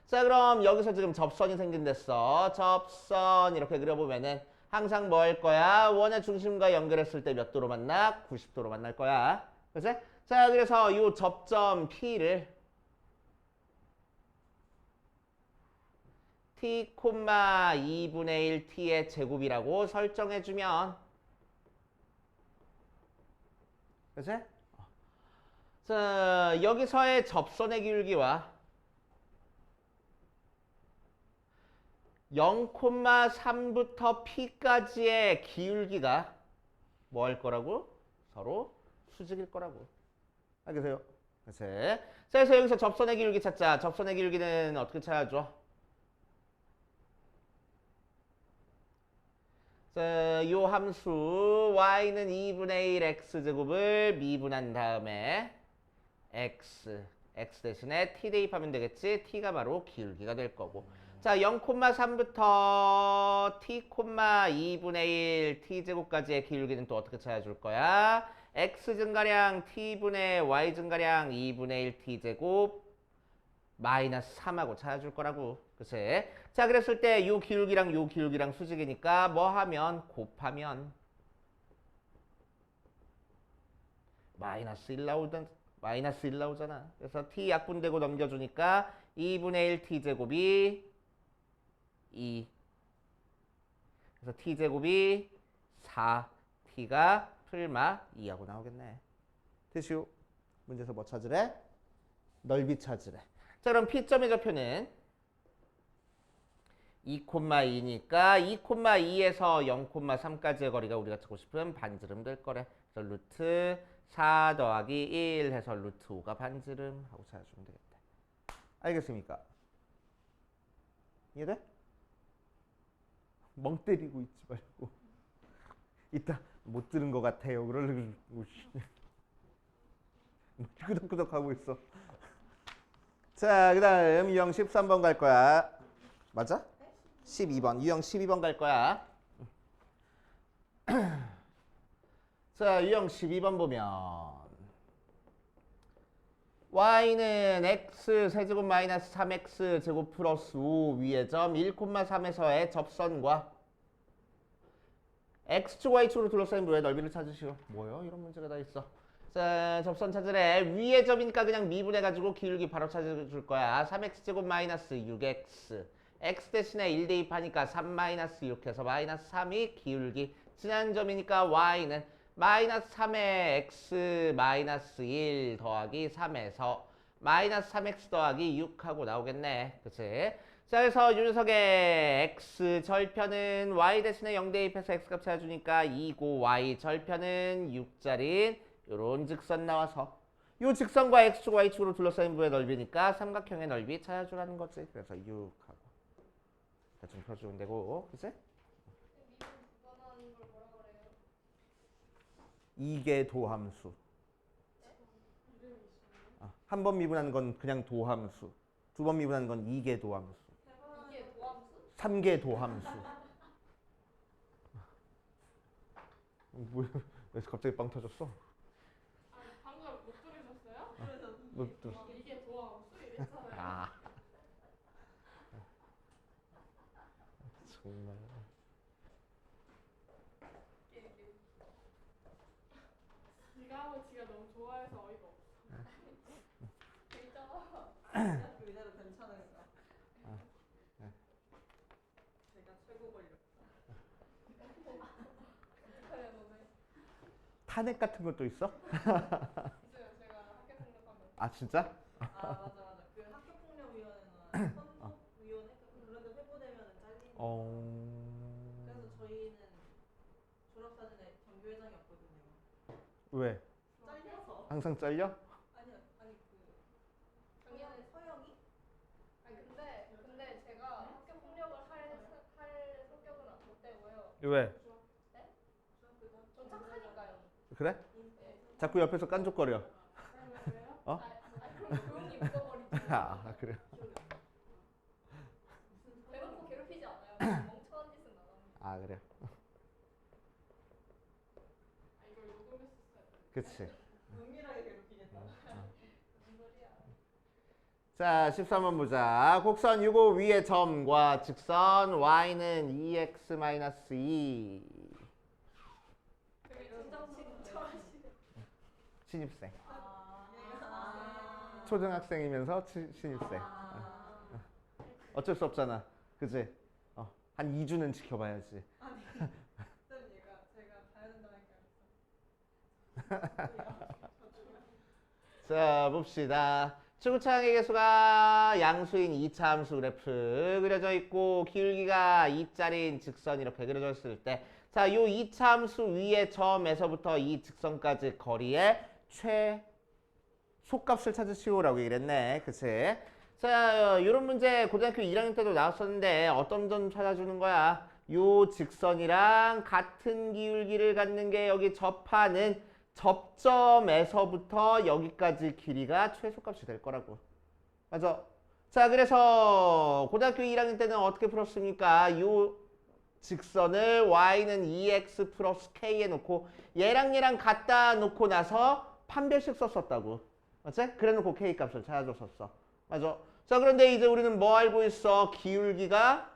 자, 그럼 여기서 지금 접선이 생긴댔어. 접선 이렇게 그려보면은 항상 뭐 할 거야? 원의 중심과 연결했을 때 몇 도로 만나? 90도로 만날 거야. 그치? 자, 그래서 이 접점 P를 t, 2분의 1 t의 제곱이라고 설정해주면 그치? 자, 여기서의 접선의 기울기와 0,3부터 p까지의 기울기가 뭐 할 거라고? 서로 수직일 거라고. 알겠어요? 그치? 자, 그래서 여기서 접선의 기울기 찾자. 접선의 기울기는 어떻게 찾아줘? 자, 요 함수 y는 2분의 1 x제곱을 미분한 다음에 x 대신에 t 대입하면 되겠지. t가 바로 기울기가 될 거고. 자, 0,3부터 t, 2분의 1 t제곱까지의 기울기는 또 어떻게 찾아줄 거야? x 증가량 t분의 y 증가량 2분의 1 t제곱 마이너스 3하고 찾아줄 거라고. 그치? 자, 그랬을 때 요 기울기랑 수직이니까 뭐 하면? 곱하면 마이너스 1 나오잖아. 그래서 t 약분되고 넘겨주니까 2분의 1 t제곱이 2. 그래서 t제곱이 4. t가 풀마 2하고 나오겠네. 됐슈. 문제에서 뭐 찾으래? 넓이 찾으래. 자, 그럼 P점의 좌표는 2,2니까 2,2에서 0,3까지의 거리가 우리가 찾고 싶은 반지름 될 거래. 그래서 루트 4 더하기 1 해서 루트 5가 반지름 하고 찾아주면 되겠다. 알겠습니까? 이해돼? 멍 때리고 있지 말고. 이따 못 들은 것 같아요. 그러려고 끄덕끄덕 하고 있어. 자, 그 다음 유형 13번 갈 거야. 맞아? 12번. 유형 12번 갈 거야. 자, 유형 12번 보면 y는 x 세제곱 마이너스 3x 제곱 플러스 5 위의 점 1,3에서의 접선과 x축 y축으로 둘러싸인 부의 넓이를 찾으시오. 뭐요? 이런 문제가 다 있어. 자, 접선 찾으래. 위의 점이니까 그냥 미분해가지고 기울기 바로 찾아줄 거야. 3x 제곱 마이너스 6x x 대신에 1 대입하니까 3 마이너스 6 해서 마이너스 3이 기울기. 지난 점이니까 y는 마이너스 3에 x 마이너스 1 더하기 3에서 마이너스 3x 더하기 6하고 나오겠네. 그치? 자, 그래서 이 녀석의 x 절편은 y 대신에 0 대입해서 x값 찾아주니까 2고 y 절편은 6짜린 요런 직선 나와서 요 직선과 x축, y축으로 둘러싸인 부의 넓이니까 삼각형의 넓이 찾아주라는 거지. 그래서 6하고 대충 펴주면 되고, 그치? 이게 도함수. 한 번 미분하는 건 그냥 도함수. 두 번 미분하는 건 이게 도함수. 이게 도함수? 3개 도함수. 뭐야? 왜 갑자기 빵 터졌어? 아니 방금 못 들으셨어요? 못 들었어. 이게 도함수 이랬잖아요. 아. 정말. 지가 하고 지가 너무 좋아해서 어이가 없어. 재밌잖아. 그 의대로 괜찮은가? 제가 최고 권력. 그래 너네. 탄핵 같은 것도 있어? 있어요. 제가 학교 생각하면. 아, 진짜? 맞아. 그 학교폭력위원회나 선도위원회 그런 데 회부되면 잘리는. 그래서 저희는 졸업사진에 정교회장이 없거든요. 왜? 잘려서. 항상 잘려? 아니 작년에 서영이? 아니 근데 제가 학교 폭력을 할 성격은 못 되고요. 왜? 네? 좀 착하니까요. 그래? 네. 자꾸 옆에서 깐족거려. 왜요? 어? 그럼 조용히 묻어버리지. 아, 그래. 대놓고 괴롭히지 않아요. 멍청한 짓은 안 합니다. 아, 그래. 이걸 녹음했었어요. 그치. 은밀하게 괴롭히겠다. 무슨 소리야? 자, 13번 보자. 곡선 6호 위의 점과 직선 y는 2x-2. 되게 진정하시네. 신입생. 아. 초등학생이면서 신입생. 어쩔 수 없잖아. 그치? 한 2주는 지켜봐야지. 아니, 쌤 제가 봐야 된다니까. 자, 봅시다. 추구창의 개수가 양수인 2차 함수 그래프 그려져 있고 기울기가 2짜리인 직선 이렇게 그려져 있을 때 자, 요 2차 함수 위의 점에서부터 이 직선까지 거리의 최소값을 찾으시오라고 얘기를 했네. 그치? 자, 요런 문제 고등학교 1학년 때도 나왔었는데 어떤 점 찾아주는 거야? 요 직선이랑 같은 기울기를 갖는 게 여기 접하는 접점에서부터 여기까지 길이가 최소값이 될 거라고. 맞아. 자, 그래서 고등학교 1학년 때는 어떻게 풀었습니까? 요 직선을 y는 2x 플러스 k에 놓고 얘랑 갖다 놓고 나서 판별식 썼었다고. 맞지? 그래 놓고 k 값을 찾아줬었어. 맞아. 자, 그런데 이제 우리는 뭐 알고 있어? 기울기가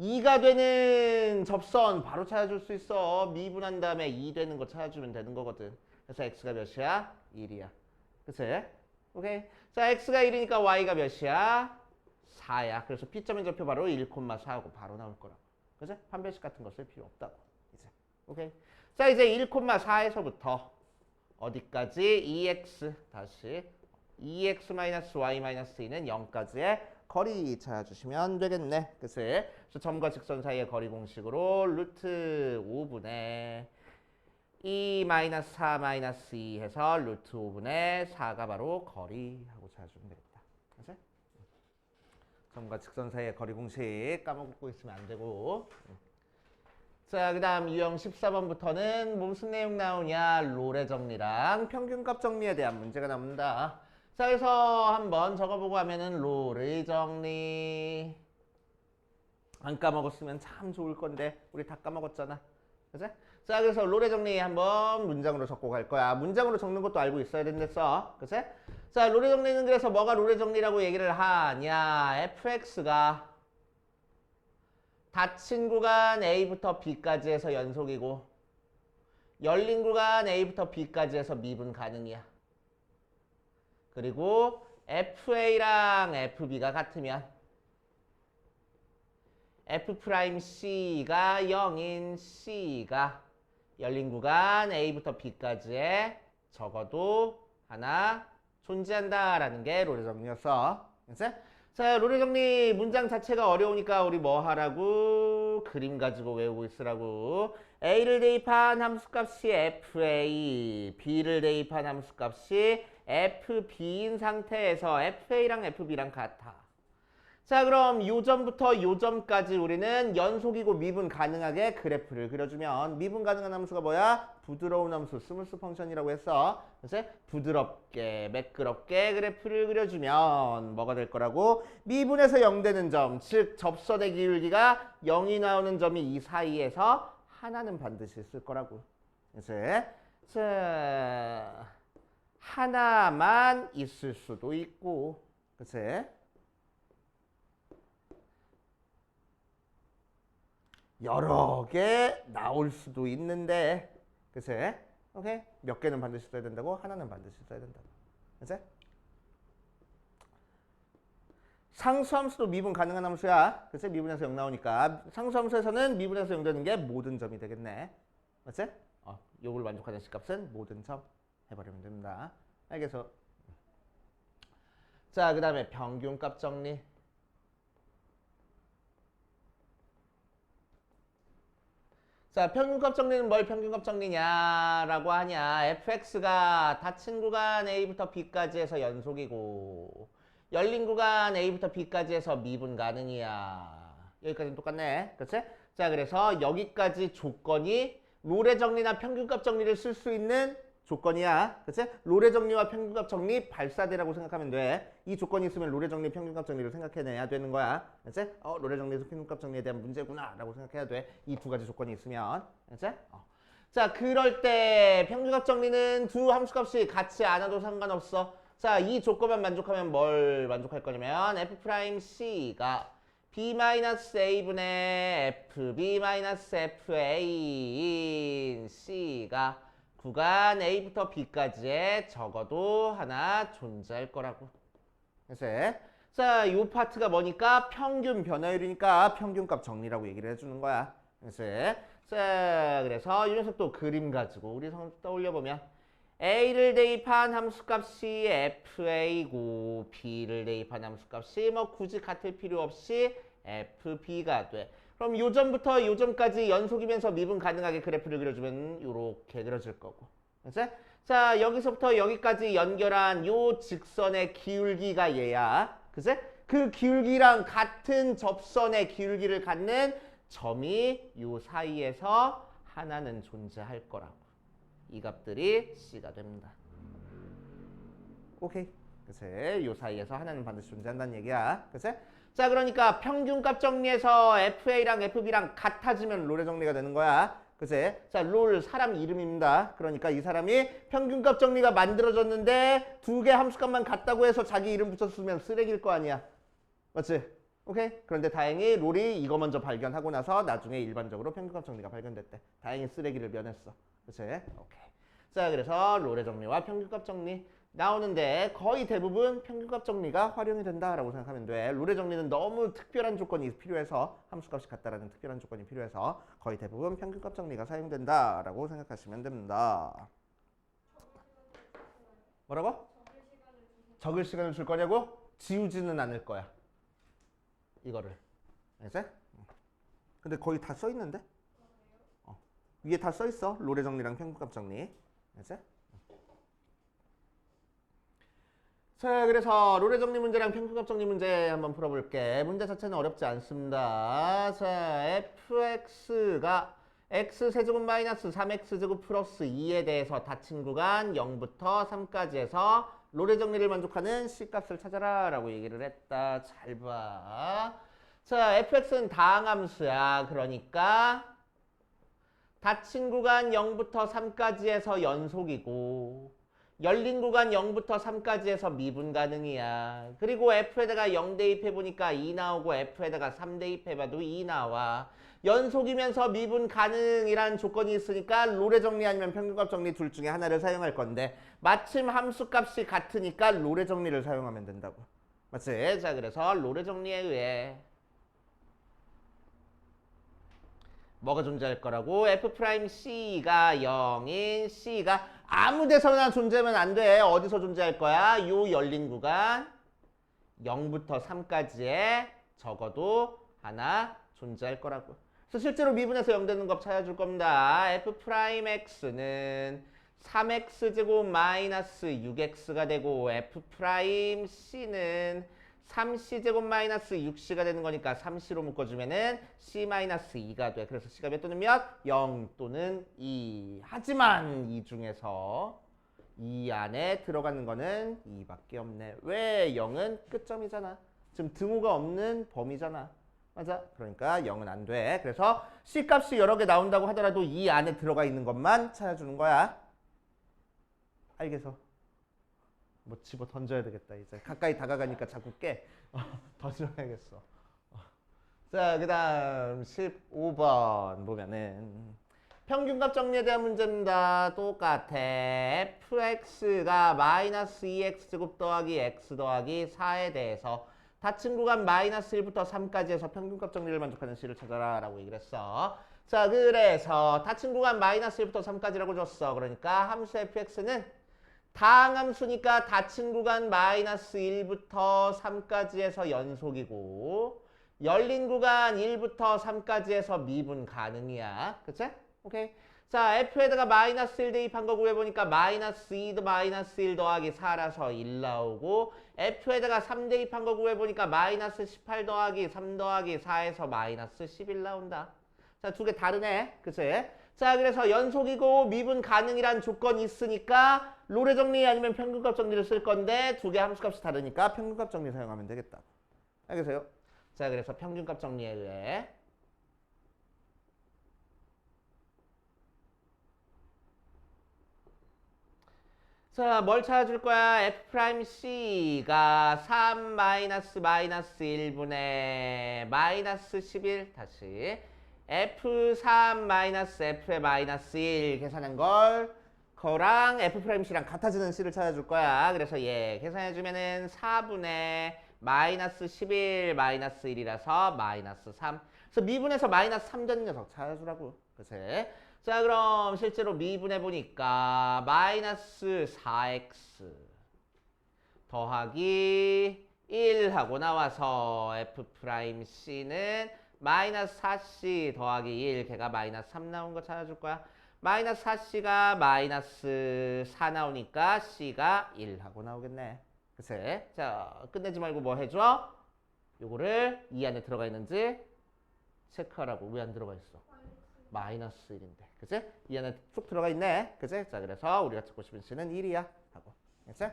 2가 되는 접선 바로 찾아줄 수 있어. 미분한 다음에 2 되는 거 찾아주면 되는 거거든. 그래서 x가 몇이야? 1이야. 그치? 오케이. 자, x가 1이니까 y가 몇이야? 4야. 그래서 P점의 좌표 바로 1,4하고 바로 나올 거라고. 그치? 판별식 같은 거 쓸 필요 없다고. 이제. 오케이. 자, 이제 1,4에서부터 어디까지? 2x 다시 2x-y-2는 0까지의 거리 찾아주시면 되겠네. 그치? 그래서 점과 직선 사이의 거리 공식으로 루트 5분의 2-4-2 해서 루트 5분의 4가 바로 거리하고 찾아주면 되겠다. 그치? 점과 직선 사이의 거리 공식 까먹고 있으면 안 되고. 자, 그 다음 유형 14번부터는 무슨 내용 나오냐? 롤의 정리랑 평균값 정리에 대한 문제가 나옵니다. 자, 그래서 한번 적어보고 하면은 롤의 정리. 안 까먹었으면 참 좋을 건데 우리 다 까먹었잖아. 그치? 자, 그래서 롤의 정리 한번 문장으로 적고 갈 거야. 문장으로 적는 것도 알고 있어야 된댔어. 그치? 자, 롤의 정리는 그래서 뭐가 롤의 정리라고 얘기를 하냐? fx가 닫힌 구간 A부터 B까지 해서 연속이고 열린 구간 A부터 B까지 해서 미분 가능이야. 그리고 FA랑 FB가 같으면 F'C가 0인 C가 열린 구간 A부터 B까지에 적어도 하나 존재한다라는 게 롤의 정리였어. 그치? 자, 롤의 정리 문장 자체가 어려우니까 우리 뭐 하라고? 그림 가지고 외우고 있으라고. A를 대입한 함수값이 FA, B를 대입한 함수값이 FB인 상태에서 FA랑 FB랑 같아. 자, 그럼 요점부터 요점까지 우리는 연속이고 미분 가능하게 그래프를 그려주면 미분 가능한 함수가 뭐야? 부드러운 함수, 스무스 펑션이라고 했어. 그래서 부드럽게, 매끄럽게 그래프를 그려주면 뭐가 될 거라고? 미분에서 0 되는 점, 즉 접선의 기울기가 0이 나오는 점이 이 사이에서 하나는 반드시 있을 거라고. 그래서 자, 하나만 있을 수도 있고, 그치? 여러 개 나올 수도 있는데, 그치? 오케이? 몇 개는 반드시 써야 된다고? 하나는 반드시 써야 된다고. 그치? 상수함수도 미분 가능한 함수야. 그치? 미분에서 0 나오니까. 상수함수에서는 미분에서 0 되는 게 모든 점이 되겠네. 맞지? 요걸 만족하는 식값은 모든 점 해버리면 됩니다. 알겠어? 자, 그 다음에 평균값 정리. 자, 평균값 정리는 뭘 평균값 정리냐라고 하냐? fx가 닫힌 구간 A부터 B까지 해서 연속이고 열린 구간 A부터 B까지 해서 미분 가능이야. 여기까지는 똑같네. 그치? 자, 그래서 여기까지 조건이 롤의 정리나 평균값 정리를 쓸 수 있는 조건이야. 그치? 롤의 정리와 평균값 정리 발사대라고 생각하면 돼. 이 조건이 있으면 롤의 정리, 평균값 정리를 생각해내야 되는 거야. 그치? 롤의 정리에서 평균값 정리에 대한 문제구나 라고 생각해야 돼. 이 두 가지 조건이 있으면. 그치? 자, 그럴 때 평균값 정리는 두 함수값이 같지 않아도 상관없어. 자, 이 조건만 만족하면 뭘 만족할 거냐면 F'C가 B-A분의 FB-FA인 C가 구간 A부터 B까지에 적어도 하나 존재할 거라고. 그래서 자, 이 파트가 뭐니까 평균 변화율이니까 평균값 정리라고 얘기를 해주는 거야. 그래서 자, 그래서 이 녀석도 그림 가지고 우리 떠올려 보면 A를 대입한 함수값이 FA고 B를 대입한 함수값이 뭐 굳이 같을 필요 없이 FB가 돼. 그럼 요점부터 요점까지 연속이면서 미분 가능하게 그래프를 그려주면 이렇게 그려질 거고. 그치? 자, 여기서부터 여기까지 연결한 요 직선의 기울기가 얘야. 그치? 그 기울기랑 같은 접선의 기울기를 갖는 점이 요 사이에서 하나는 존재할 거라고. 이 값들이 C가 됩니다. 오케이. 그치? 요 사이에서 하나는 반드시 존재한다는 얘기야. 그치? 자, 그러니까 평균값 정리해서 FA랑 FB랑 같아지면 롤의 정리가 되는 거야. 그치? 자, 롤 사람 이름입니다. 그러니까 이 사람이 평균값 정리가 만들어졌는데 두 개 함수값만 같다고 해서 자기 이름 붙였으면 쓰레기일 거 아니야. 맞지? 오케이? 그런데 다행히 롤이 이거 먼저 발견하고 나서 나중에 일반적으로 평균값 정리가 발견됐대. 다행히 쓰레기를 면했어. 그치? 오케이. 자, 그래서 롤의 정리와 평균값 정리 나오는데 거의 대부분 평균값 정리가 활용이 된다라고 생각하면 돼. 롤의 정리는 너무 특별한 조건이 필요해서 함수값이 같다라는 특별한 조건이 필요해서 거의 대부분 평균값 정리가 사용된다라고 생각하시면 됩니다. 뭐라고? 적을 시간을 줄 거냐고? 지우지는 않을 거야. 이거를. 알겠어? 근데 거의 다 써 있는데? 위에 다 써 있어. 롤의 정리랑 평균값 정리. 알겠어? 자, 그래서 롤의 정리 문제랑 평균값 정리 문제 한번 풀어볼게. 문제 자체는 어렵지 않습니다. 자, fx가 x세제곱 마이너스 3x제곱 플러스 2에 대해서 닫힌 구간 0부터 3까지 해서 롤의 정리를 만족하는 C값을 찾아라 라고 얘기를 했다. 잘 봐. 자, fx는 다항함수야. 그러니까 닫힌 구간 0부터 3까지 해서 연속이고 열린 구간 0부터 3까지 해서 미분 가능이야. 그리고 f에다가 0 대입해보니까 2 나오고 f에다가 3 대입해봐도 2 나와. 연속이면서 미분 가능이란 조건이 있으니까 롤의 정리 아니면 평균값 정리 둘 중에 하나를 사용할 건데 마침 함수값이 같으니까 롤의 정리를 사용하면 된다고. 맞지? 자, 그래서 롤의 정리에 의해 뭐가 존재할 거라고? F'C가 0인 C가 아무 데서나 존재하면 안 돼. 어디서 존재할 거야? 요 열린 구간 0부터 3까지에 적어도 하나 존재할 거라고. 그래서 실제로 미분해서 0 되는 값 찾아줄 겁니다. F'X는 3x제곱 마이너스 6x가 되고 F'C는 3c제곱 마이너스 6c가 되는 거니까 3c로 묶어주면은 c 마이너스 2가 돼. 그래서 c가 몇 또는 몇? 0 또는 2. 하지만 이 중에서 이 안에 들어가는 거는 2밖에 없네. 왜? 0은 끝점이잖아. 지금 등호가 없는 범위잖아. 맞아? 그러니까 0은 안 돼. 그래서 c 값이 여러 개 나온다고 하더라도 이 안에 들어가 있는 것만 찾아주는 거야. 알겠어? 뭐 집어 던져야 되겠다. 이제 가까이 다가가니까 자꾸 깨. 던져야겠어. 자, 그 다음 15번 보면은 평균값 정리에 대한 문제입니다. 똑같아. fx가 마이너스 2x제곱 더하기 x 더하기 4에 대해서 닫힌 구간 마이너스 1부터 3까지 해서 평균값 정리를 만족하는 C를 찾아라 라고 얘기를 했어. 자, 그래서 닫힌 구간 마이너스 1부터 3까지라고 줬어. 그러니까 함수 fx는 다항함수니까 닫힌 구간 마이너스 1부터 3까지 해서 연속이고 열린 구간 1부터 3까지 해서 미분 가능이야. 그치? 오케이. 자, f에다가 마이너스 1 대입한 거 구해보니까 마이너스 2 마이너스 1 더하기 4라서 1 나오고 f에다가 3 대입한 거 구해보니까 마이너스 18 더하기 3 더하기 4에서 마이너스 11 나온다. 자, 두 개 다르네. 그치? 자, 그래서 연속이고 미분 가능이란 조건이 있으니까 롤의 정리 아니면 평균값 정리를 쓸 건데 두 개 함수값이 다르니까 평균값 정리 사용하면 되겠다. 알겠어요? 자, 그래서 평균값 정리에 의해 자, 뭘 찾아줄 거야? F'C가 3 마이너스 1분의 마이너스 11 다시 F3 마이너스 F의 마이너스 1 계산한 거랑 F'C랑 같아지는 C를 찾아줄 거야. 그래서 얘 계산해주면은 4분의 마이너스 11 마이너스 1이라서 마이너스 3. 그래서 미분해서 마이너스 3 되는 녀석 찾아주라고. 그치? 자, 그럼 실제로 미분해보니까 마이너스 4x 더하기 1하고 나와서 F'C는 마이너스 4c 더하기 1 걔가 마이너스 3 나온 거 찾아줄 거야. 마이너스 4c가 마이너스 4 나오니까 c가 1 하고 나오겠네. 그치? 자, 끝내지 말고 뭐 해줘? 요거를 이 안에 들어가 있는지 체크하라고. 왜 안 들어가 있어? 마이너스 1인데. 그치? 이 안에 쭉 들어가 있네. 그치? 자, 그래서 우리가 찾고 싶은 C는 1이야. 하고. 그치?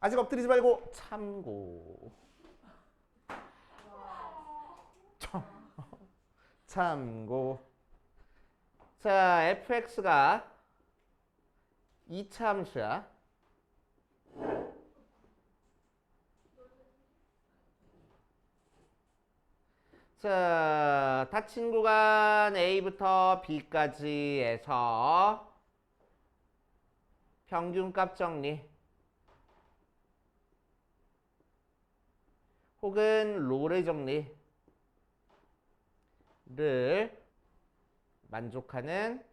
아직 엎드리지 말고 참고. 참고. 자, fx가 2차 함수야. 자, 닫힌 구간 A부터 B까지에서 평균값 정리 혹은 롤의 정리를 만족하는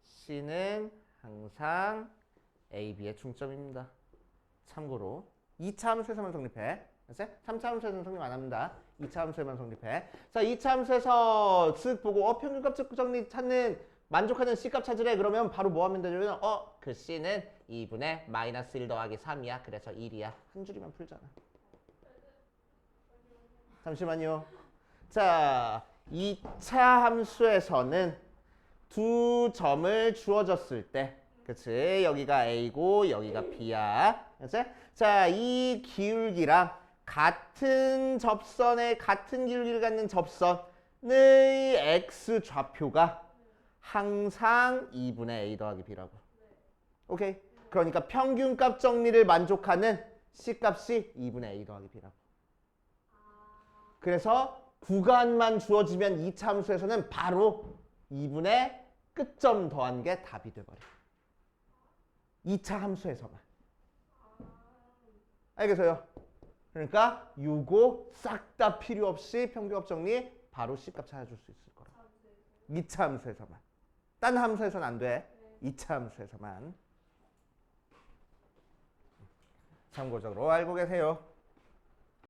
C는 항상 A, B의 중점입니다. 참고로 2차 함수에서만 성립해. 3차 함수에서는 성립 안 합니다. 2차 함수에만 성립해. 자, 2차 함수에서 쓱 보고 평균값 정리 찾는 만족하는 C값 찾으래. 그러면 바로 뭐 하면 되냐면 그 C는 2분의 마이너스 1 더하기 3이야. 그래서 1이야. 한 줄이면 풀잖아. 잠시만요. 자, 2차 함수에서는 두 점을 주어졌을 때, 그치? 여기가 A고 여기가 B야. 그치? 자, 이 기울기랑 같은 접선의 같은 기울기를 갖는 접선의 X 좌표가 항상 2분의 A 더하기 B라고. 오케이? 그러니까 평균값 정리를 만족하는 C값이 2분의 A 더하기 B라고. 그래서 구간만 주어지면 2차 함수에서는 바로 2분의 끝점 더한 게 답이 돼버려. 2차 함수에서만. 알겠어요? 그러니까 요거 싹 다 필요 없이 평균값 정리 바로 C값 찾아줄 수 있을 거라. 2차 함수에서만. 딴 함수에서는 안 돼. 2차 함수에서만. 참고적으로 알고 계세요.